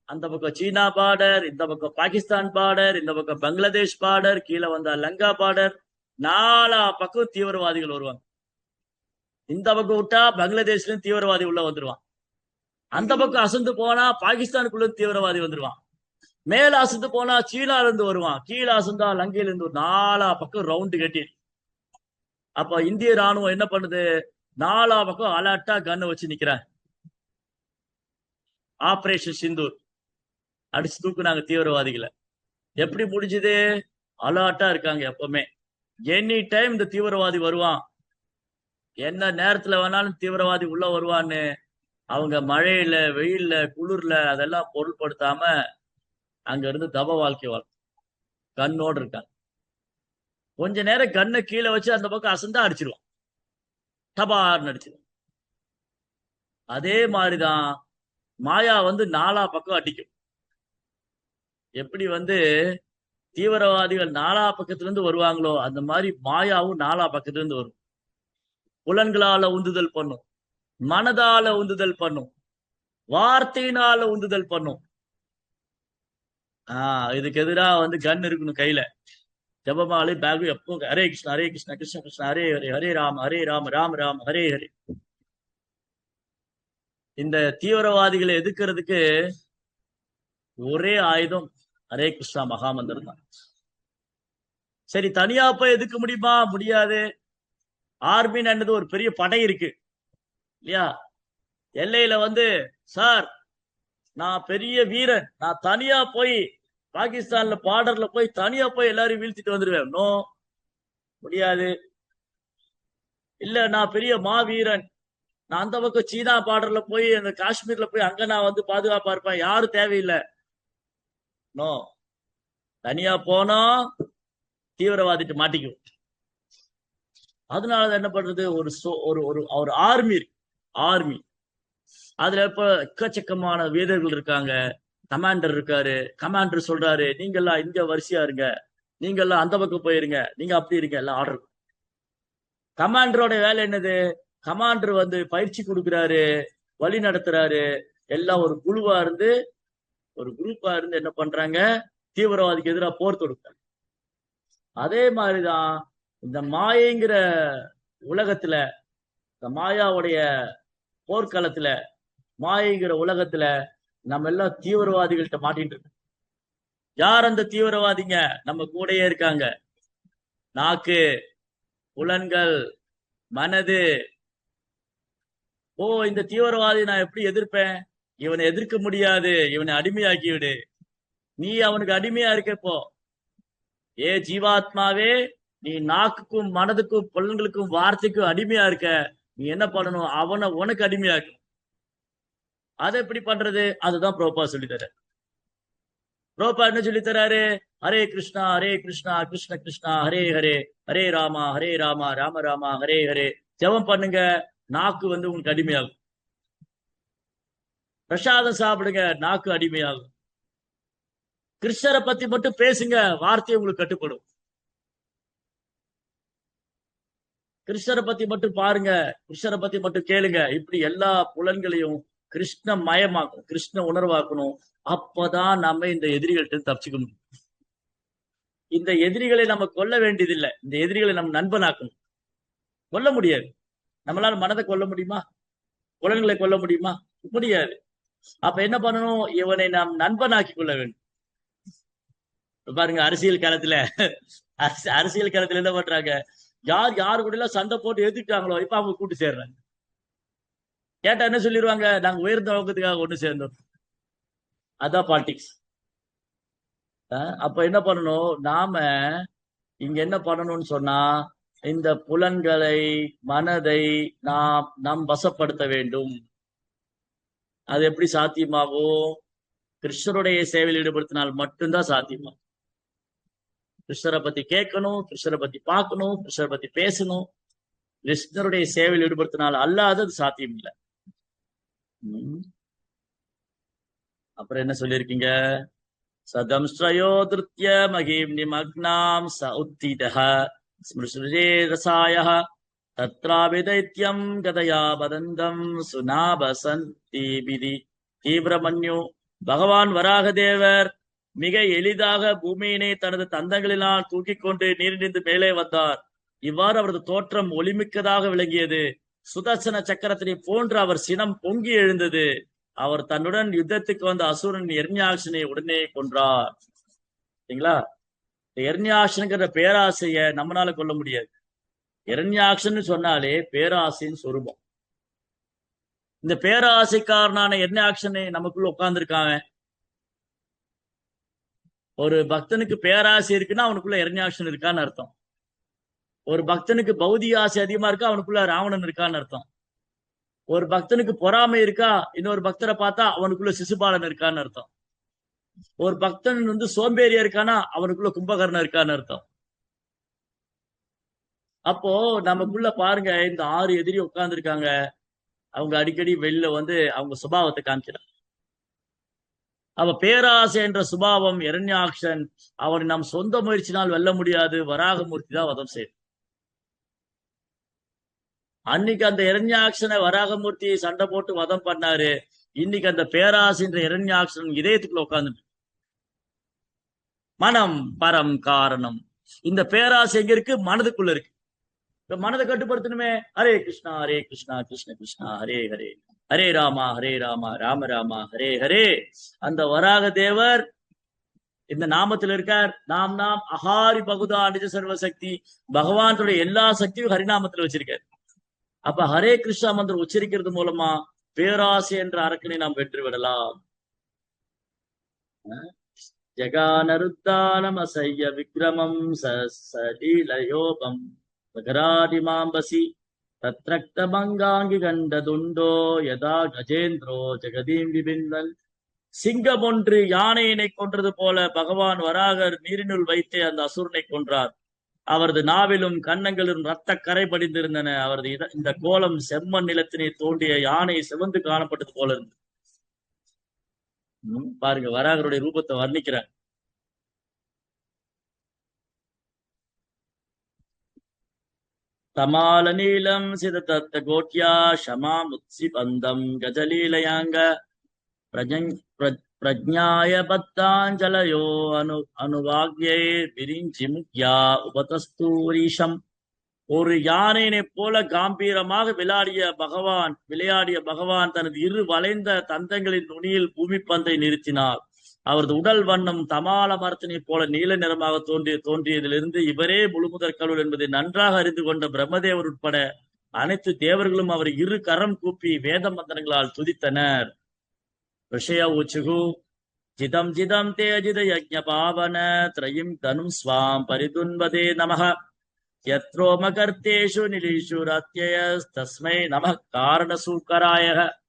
அந்த பக்கம் சீனா பார்டர், இந்த பக்கம் பாகிஸ்தான் பார்டர், இந்த பக்கம் பங்களாதேஷ் பார்டர், கீழே வந்தா லங்கா பார்டர். 4 பக்கம் தீவிரவாதிகள் வருவாங்க. இந்த பக்கம் விட்டா பங்களாதேஷ்ல தீவிரவாதி உள்ள வந்துருவான். அந்த பக்கம் அசந்து போனா பாகிஸ்தானுக்குள்ள தீவிரவாதி வந்துருவான். மேல அசந்து போனா சீனால இருந்து வருவான். கீழே அசந்தா லங்கையில இருந்து 4 பக்கம் ரவுண்டு கட்டி. அப்ப இந்திய ராணுவம் என்ன பண்ணுது? 4 பக்கம் அலர்ட்டா கண்ணை வச்சு நிக்கிறாங்க. ஆபரேஷன் சிந்தூர் அடிச்சு தூக்குனாங்க தீவிரவாதிகளை. எப்படி முடிஞ்சது? அலர்ட்டா இருக்காங்க எப்பவுமே. எனி டைம் இந்த தீவிரவாதி வருவான், என்ன நேரத்துல வேணாலும் தீவிரவாதி உள்ள வருவான்னு அவங்க மழையில வெயில்ல குளிர்ல அதெல்லாம் பொருட்படுத்தாம அங்க இருந்து தப வாழ்க்கை வாழ் கண்ணோடு இருக்காங்க. கொஞ்ச நேரம் கண்ணை கீழே வச்சு அந்த பக்கம் அசந்தா அடிச்சிருவான், டபார்னு அடிச்சிருவான். அதே மாதிரிதான் மாயா வந்து 4 பக்கம் அடிக்கும். எப்படி வந்து தீவிரவாதிகள் 4 பக்கத்துல இருந்து வருவாங்களோ அந்த மாதிரி மாயாவும் 4 பக்கத்துல இருந்து வரும். புலன்களால உந்துதல் பண்ணும், மனதால உந்துதல் பண்ணும், வார்த்தையினால உந்துதல் பண்ணும். இதுக்கு எதிராக வந்து கன் இருக்கணும் கையில. ஜபமாலை பேக் எப்போ ஹரே கிருஷ்ணா ஹரே கிருஷ்ணா கிருஷ்ண கிருஷ்ணா ஹரே ஹரே, ஹரே ராம ராம ராம ஹரே ஹரே. இந்த தீவிரவாதிகளை எதிர்க்கிறதுக்கு ஒரே ஆயுதம் ஹரே கிருஷ்ணா மகாமந்திரம் தான். சரி, தனியா போய் எதுக்க முடியுமா? முடியாது. ஆர்மின்னு ஒரு பெரிய படை இருக்கு இல்லையா? எல்லையில வந்து சார் நான் பெரிய வீரன், நான் தனியா போய் பாகிஸ்தான்ல பார்டர்ல போய் தனியா போய் எல்லாரையும் வீழ்த்திட்டு வந்துருவேன். நோ, முடியாது. இல்ல நான் பெரிய மாவீரன், நான் அந்த பக்கம் சீனா பார்டர்ல போய் அந்த காஷ்மீர்ல போய் அங்க நான் வந்து பாதுகாப்பா இருப்பேன், யாரும் தேவையில்லை. நோ, தனியா போனா தீவிரவாதிட்டு மாட்டிக்கும். அதனால என்ன பண்றது? ஒரு ஆர்மி இருக்கு. ஆர்மி அதுல இப்ப எக்கச்சக்கமான வீரர்கள் இருக்காங்க. கமாண்டர் இருக்காரு. கமாண்டர் சொல்றாரு, நீங்கெல்லாம் இங்க வரிசையா இருங்க, நீங்கெல்லாம் அந்த பக்கம் போயிருங்க, நீங்க அப்படி இருங்க, எல்லாம் ஆர்டர். கமாண்டரோட வேலை என்னது? கமாண்டர் வந்து பயிற்சி கொடுக்கிறாரு, வழி நடத்துறாரு. எல்லாம் ஒரு குழுவா இருந்து, ஒரு குரூப்பா இருந்து என்ன பண்றாங்க? தீவிரவாதிக்கு எதிராக போர் தொடுக்கிறாங்க. அதே மாதிரிதான் இந்த மாயைங்கிற உலகத்துல, இந்த மாயாவுடைய போர்க்களத்துல, மாயைங்கிற உலகத்துல நம்ம எல்லாம் தீவிரவாதிகள்கிட்ட மாட்டிட்டு இருக்கோம். யார் அந்த தீவிரவாதிங்க? நம்ம கூடயே இருக்காங்க. நாக்கு, புலன்கள், மனது. ஓ, இந்த தீவிரவாதி நான் எப்படி எதிர்ப்பேன்? இவனை எதிர்க்க முடியாது, இவனை அடிமையாக்கி விடு. நீ அவனுக்கு அடிமையா இருக்க இப்போ. ஏ ஜீவாத்மாவே, நீ நாக்குக்கும் மனதுக்கும் புலன்களுக்கும் வார்த்தைக்கும் அடிமையா இருக்க. நீ என்ன பண்ணணும்? அவனை உனக்கு அடிமையாக்கு. அதை எப்படி பண்றது? அதுதான் பிரபுபா சொல்லி தர. பிரபுபா என்ன சொல்லி தராரு? ஹரே கிருஷ்ணா ஹரே கிருஷ்ணா கிருஷ்ண கிருஷ்ணா ஹரே ஹரே, ஹரே ராமா ராம ராமா ஹரே ஹரே. ஜெபம் பண்ணுங்க, நாக்கு வந்து உங்களுக்கு அடிமையாகும். பிரசாதம் சாப்பிடுங்க, நாக்கு அடிமையாகும். கிருஷ்ணரை பத்தி மட்டும் பேசுங்க, வார்த்தை உங்களுக்கு கட்டுப்படும். கிருஷ்ணரை பத்தி மட்டும் பாருங்க, கிருஷ்ணரை பத்தி மட்டும் கேளுங்க. இப்படி எல்லா புலன்களையும் கிருஷ்ண மயமாக்கணும், கிருஷ்ண உணர்வாக்கணும். அப்பதான் நம்ம இந்த எதிரிகள்ட்ட தப்பிச்சுக்கணும். இந்த எதிரிகளை நம்ம கொல்ல வேண்டியதில்லை, இந்த எதிரிகளை நம்ம நண்பனாக்கணும். கொல்ல முடியாது. நம்மளால மனதை கொல்ல முடியுமா? புலன்களை கொல்ல முடியுமா? முடியாது. அப்ப என்ன பண்ணணும்? இவனை நாம் நண்பனாக்கி கொள்ள வேண்டும். பாருங்க, அரசியல் களத்துல அரசியல் களத்துல என்ன பண்றாங்க? யார் யாரு கூட எல்லாம் சண்டை போட்டு எதிர்க்காங்களோ இப்ப அவங்க கூட்டு சேர்றாங்க. கேட்டா என்ன சொல்லிடுவாங்க? நாங்க உயர்ந்த நோக்கத்துக்காக ஒண்ணு சேர்ந்தோம். அதான் பாலிடிக்ஸ். அப்ப என்ன பண்ணணும்? நாம இங்க என்ன பண்ணணும்னு சொன்னா, இந்த புலன்களை, மனதை நாம் வசப்படுத்த வேண்டும். அது எப்படி சாத்தியமாகும்? கிருஷ்ணருடைய சேவையில் ஈடுபடுத்தினால் மட்டும்தான் சாத்தியமாகும். கிருஷ்ணரை பத்தி கேட்கணும், கிருஷ்ணரை பத்தி பார்க்கணும், கிருஷ்ணரை பத்தி பேசணும். கிருஷ்ணருடைய சேவையில் ஈடுபடுத்தினால் அல்லாதது சாத்தியம் இல்லை. அப்புறம் என்ன சொல்லியிருக்கீங்க? சதம் ஸ்ரயோ திருத்திய மகிம் நிமக்னாம் ச உத்திதஹ ஸ்மிருஷ்ருஜே ரசாயஹ தத்ராபிதைத்யம் கதயா பதந்தம் சுனாபசந்தி விதி. தீவிரமன்யு பகவான் வராகதேவர் மிக எளிதாக பூமியினை தனது தந்தங்களினால் தூக்கிக் கொண்டு நீரிலிருந்து மேலே வந்தார். இவ்வாறு அவரது தோற்றம் ஒளிமிக்கதாக விளங்கியது. சுதர்சன சக்கரத்தினை போன்று அவர் சினம் பொங்கி எழுந்தது. அவர் தன்னுடன் யுத்தத்துக்கு வந்த அசுரன் எர்ஞாக்ஷனை உடனே கொன்றார். சரிங்களா? எர்ஞாக்ஷன்கிற பேராசைய நம்மளால கொல்ல முடியாது. எரண்யாக்ஷன் சொன்னாலே பேராசைன்னு சொரூபம். இந்த பேராசைக்காரனான எரண்யாக்ஷனை நமக்குள்ள உட்கார்ந்துருக்காங்க. ஒரு பக்தனுக்கு பேராசை இருக்குன்னா அவனுக்குள்ள எரண்யாக்ஷன் இருக்கான்னு அர்த்தம். ஒரு பக்தனுக்கு பௌதிக ஆசை அதிகமா இருக்கா, அவனுக்குள்ள ராவணன் இருக்கான்னு அர்த்தம். ஒரு பக்தனுக்கு பொறாமை இருக்கா, இன்னொரு பக்தரை பார்த்தா அவனுக்குள்ள சிசுபாலன் இருக்கான்னு அர்த்தம். ஒரு பக்தன் வந்து சோம்பேறியா இருக்கானா அவனுக்குள்ள கும்பகர்ணன் இருக்கான்னு அர்த்தம். அப்போ நமக்குள்ள பாருங்க, இந்த 6 எதிரி உட்கார்ந்து இருக்காங்க. அவங்க அடிக்கடி வெளில வந்து அவங்க சுபாவத்தை காமிக்கிறாங்க. அவ பேராசை என்ற சுபாவம் இரண்யாக்ஷன். அவனை நாம் சொந்த முயற்சினால் வெல்ல முடியாது, வராகமூர்த்தி தான் வதம் செய்யும். அன்னைக்கு அந்த இரண்யாக்ஷனை வராகமூர்த்தி சண்டை போட்டு வதம் பண்ணாரு. இன்னைக்கு அந்த பேராசை என்ற இரண்யாக்ஷன் இதயத்துக்குள்ள உட்கார்ந்து. மனம் பரம் காரணம். இந்த பேராசை எங்க இருக்கு? மனதுக்குள்ள இருக்கு. மனதை கட்டுப்படுத்தணுமே. ஹரே கிருஷ்ணா கிருஷ்ண கிருஷ்ணா ஹரே ஹரே, ஹரே ராமா ராம ராமா ஹரே ஹரே. அந்த வராக தேவர் இந்த நாமத்தில் இருக்கார். நாம் அகாரி பகுதா நிஜ சர்வசக்தி. பகவானுடைய எல்லா சக்தியும் ஹரிநாமத்தில் வச்சிருக்கார். அப்ப ஹரே கிருஷ்ணா மந்திரம் உச்சரிக்கிறது மூலமா பேராசை என்ற அரக்கனை நாம் வென்று விடலாம். ஜகானருத்தானம் அசைய விக்ரமம் சலீலயோபம் சகராதிமாம்பசி தத்ரக்தமங்காங்கி கண்டதுண்டோ யதா கஜேந்திரோ ஜெகதீம் விபிந்தன். சிங்கம் ஒன்று யானையினை கொன்றது போல பகவான் வராகர் நீரினுள் வைத்தே அந்த அசுரனை கொன்றார். அவரது நாவிலும் கன்னங்களிலும் ரத்த கரை படிந்திருந்தன. அவரது இந்த கோலம் செம்மண் நிலத்தினை தோண்டிய யானை சிவந்து காணப்பட்டது போல இருந்தது. பாருங்க, வராகருடைய ரூபத்தை வர்ணிக்கிறார். தமால நீலம் சிததத்த கோட்யா ஷமா முத்சி பந்தம் கஜலீலயாங்க பிரஜ்ஞாய பத்தாஞ்சலயோ அனுவாக்யே விரிஞ்சி முக்யா உபதஸ்தூரீஷம். ஒரு யானையினை போல காம்பீரமாக விளையாடிய பகவான் தனது இரு வளைந்த தந்தங்களின் நுனியில் பூமி பந்தை நிறுத்தினார். அவரது உடல் வண்ணம் தமால மரத்தினை போல நீல நிறமாக தோன்றியதிலிருந்து இவரே முழுமுதற் கடவுள் என்பதை நன்றாக அறிந்து கொண்ட பிரம்மதேவர் உட்பட அனைத்து தேவர்களும் அவர் இரு கரம் கூப்பி வேத மந்திரங்களால் துதித்தனர். ரிஷய ஊச்சுகு ஜிதம் ஜிதம் தே அஜித யஜ்ஞ பாவன த்ரயும் தனும் ஸ்வாம் பரிதுன்பதே நமக யத்ரோமகர்த்தேஷு நிலீஷு ரத்யயஸ்தஸ்மை நம காரண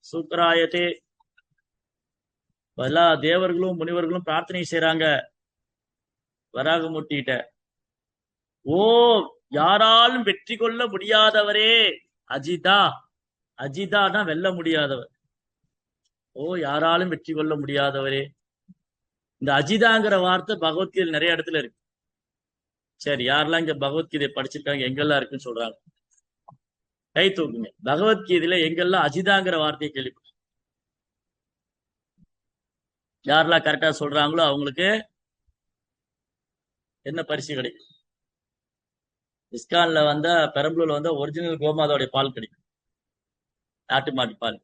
சூக்கராயதே. எல்லா தேவர்களும் முனிவர்களும் பிரார்த்தனை செய்யறாங்க வராகமூர்த்திகிட்ட. ஓ யாராலும் வெற்றி கொள்ள முடியாதவரே அஜிதா. அஜிதானா வெல்ல முடியாதவர். ஓ யாராலும் வெற்றி கொள்ள முடியாதவரே. இந்த அஜிதாங்கிற வார்த்தை பகவத்கீதை நிறைய இடத்துல இருக்கு. சரி, யாரெல்லாம் இங்க பகவத்கீதை படிச்சிருக்காங்க, எங்கெல்லாம் இருக்குன்னு சொல்றாங்க கை தூக்குங்க. பகவத்கீதையில எங்கெல்லாம் அஜிதாங்கிற வார்த்தையை கேள்விப்பட்ட யாரெல்லாம் கரெக்டா சொல்றாங்களோ அவங்களுக்கு என்ன பரிசு கிடைக்கும்? இஸ்கான்ல வந்தா, பெரம்பலூர்ல வந்தா ஒரிஜினல் கோமாதாவுடைய பால் கிடைக்கும், நாட்டு மாட்டு பால்.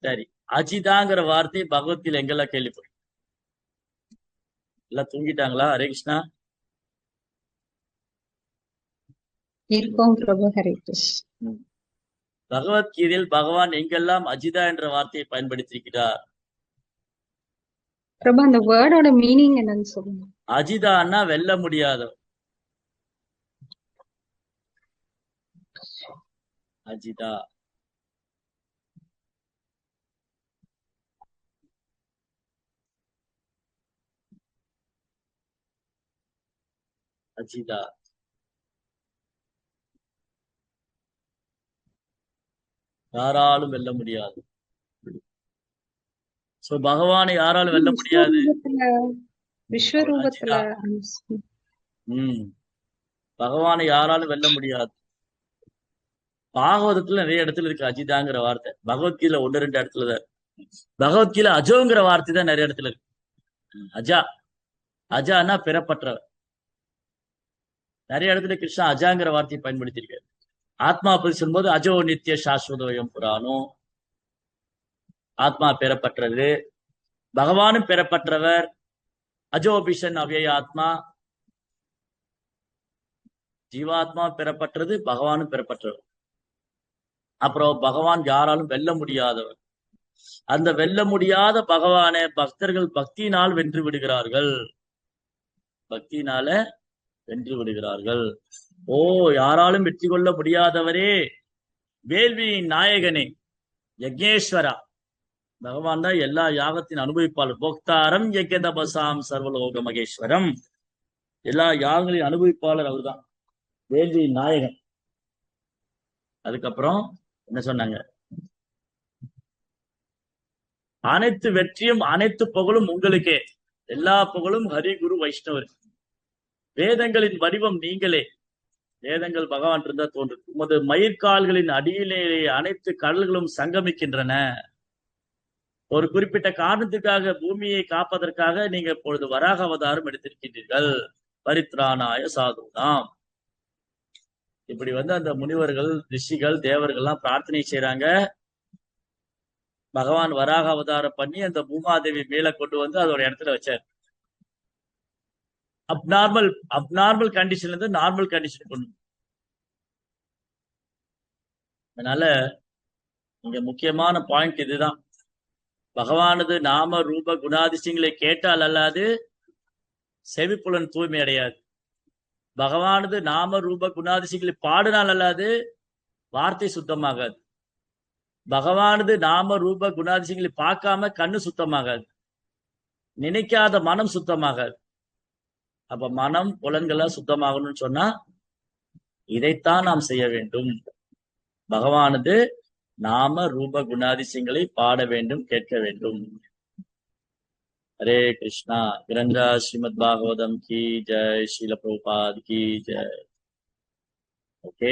சரி, அஜிதாங்கிற வார்த்தை பகவத்கீதை எங்கெல்லாம் கேள்விப்படும்? எல்லாம் தூங்கிட்டாங்களா? ஹரே கிருஷ்ணா. பகவத்கீதையில் பகவான் எங்கெல்லாம் அஜிதா என்ற வார்த்தையை பயன்படுத்தியிருக்கிறார்? பிரபு, அந்த வேர்டோட மீனிங் என்னன்னு சொல்லுங்க. அஜிதான்னா வெல்ல முடியாதவர். அஜிதா அஜிதா யாராலும் வெல்ல முடியாது. சோ பகவானை யாராலும் வெல்ல முடியாது. விஸ்வரூபத்துல பகவானை யாராலும் வெல்ல முடியாது. பாகவதத்துல நிறைய இடத்துல இருக்கு அஜிதாங்கிற வார்த்தை. பகவத்கீதை 1-2 இடத்துலதான். பகவத்கீதை அஜோங்கிற வார்த்தை தான் நிறைய இடத்துல இருக்கு. அஜா, அஜானா பிறப்பற்றவர். நிறைய இடத்துல கிருஷ்ணா அஜாங்கிற வார்த்தையை பயன்படுத்தியிருக்காரு. ஆத்மா பத்தி சொல்லும்போது அஜோ நித்திய சாஸ்வதோயம் புராணோ, ஆத்மா பெறப்பட்டது. பகவானும் பெறப்பட்டவர். அஜோபிஷன் அவ்யய ஆத்மா. ஜீவாத்மா பெறப்பட்டது, பகவானும் பெறப்பட்டவர். அப்புறம் பகவான் யாராலும் வெல்ல முடியாதவர். அந்த வெல்ல முடியாத பகவானை பக்தர்கள் பக்தியினால் வென்று விடுகிறார்கள். பக்தியினால வென்று விடுகிறார்கள். ஓ யாராலும் வெற்றி கொள்ள முடியாதவரே, வேள்வியின் நாயகனே, யக்ஞேஸ்வரா. பகவான் தான் எல்லா யாகத்தின் அனுபவிப்பாளர். போக்தாரம் யக்ஞதபசாம் சர்வலோக மகேஸ்வரம். எல்லா யாகங்களின் அனுபவிப்பாளர் அவர் தான், வேள்வியின் நாயகன். அதுக்கப்புறம் என்ன சொன்னாங்க? அனைத்து வெற்றியும் அனைத்து புகழும் உங்களுக்கே. எல்லா புகழும் ஹரி குரு வைஷ்ணவர். வேதங்களின் வடிவம் நீங்களே. வேதங்கள் பகவான் இருந்தா தோன்றும். உமது மயிர்கால்களின் அடியிலே அனைத்து கடல்களும் சங்கமிக்கின்றன. ஒரு குறிப்பிட்ட காரணத்துக்காக, பூமியை காப்பதற்காக நீங்க இப்பொழுது வராக அவதாரம் எடுத்திருக்கின்றீர்கள். பரித்ராணாய சாதுனாம். இப்படி அந்த முனிவர்கள், ரிஷிகள், தேவர்கள்லாம் பிரார்த்தனை செய்யறாங்க. பகவான் வராக அவதாரம் பண்ணி அந்த பூமாதேவி மேல கொண்டு அதோட இடத்துல வச்சார். அப்நார்மல் கண்டிஷன்ல இருந்து நார்மல் கண்டிஷன் கொண்டு. அதனால இங்க முக்கியமான பாயிண்ட் இதுதான். பகவானது நாம ரூப குணாதிசயங்களை கேட்டால் அல்லாது செவிப்புலன் தூய்மை அடையாது. பகவானது நாம ரூப குணாதிசயங்களை பாடினால் அல்லாது வார்த்தை சுத்தமாகாது. பகவானது நாம ரூப குணாதிசயங்களை பார்க்காம கண்ணு சுத்தமாகாது. நினைக்காத மனம் சுத்தமாகாது. அப்ப மனம் புலன்கள்லாம் சுத்தமாகணும்னு சொன்னா இதைத்தான் நாம் செய்ய வேண்டும். பகவானது நாம ரூப குணாதிசயங்களை பாட வேண்டும், கேட்க வேண்டும். ஹரே கிருஷ்ணா. கிரந்தா ஸ்ரீமத் பாகவதம் கி ஜெய். ஸ்ரீல பிரபுபாத் கி ஜெய். ஓகே.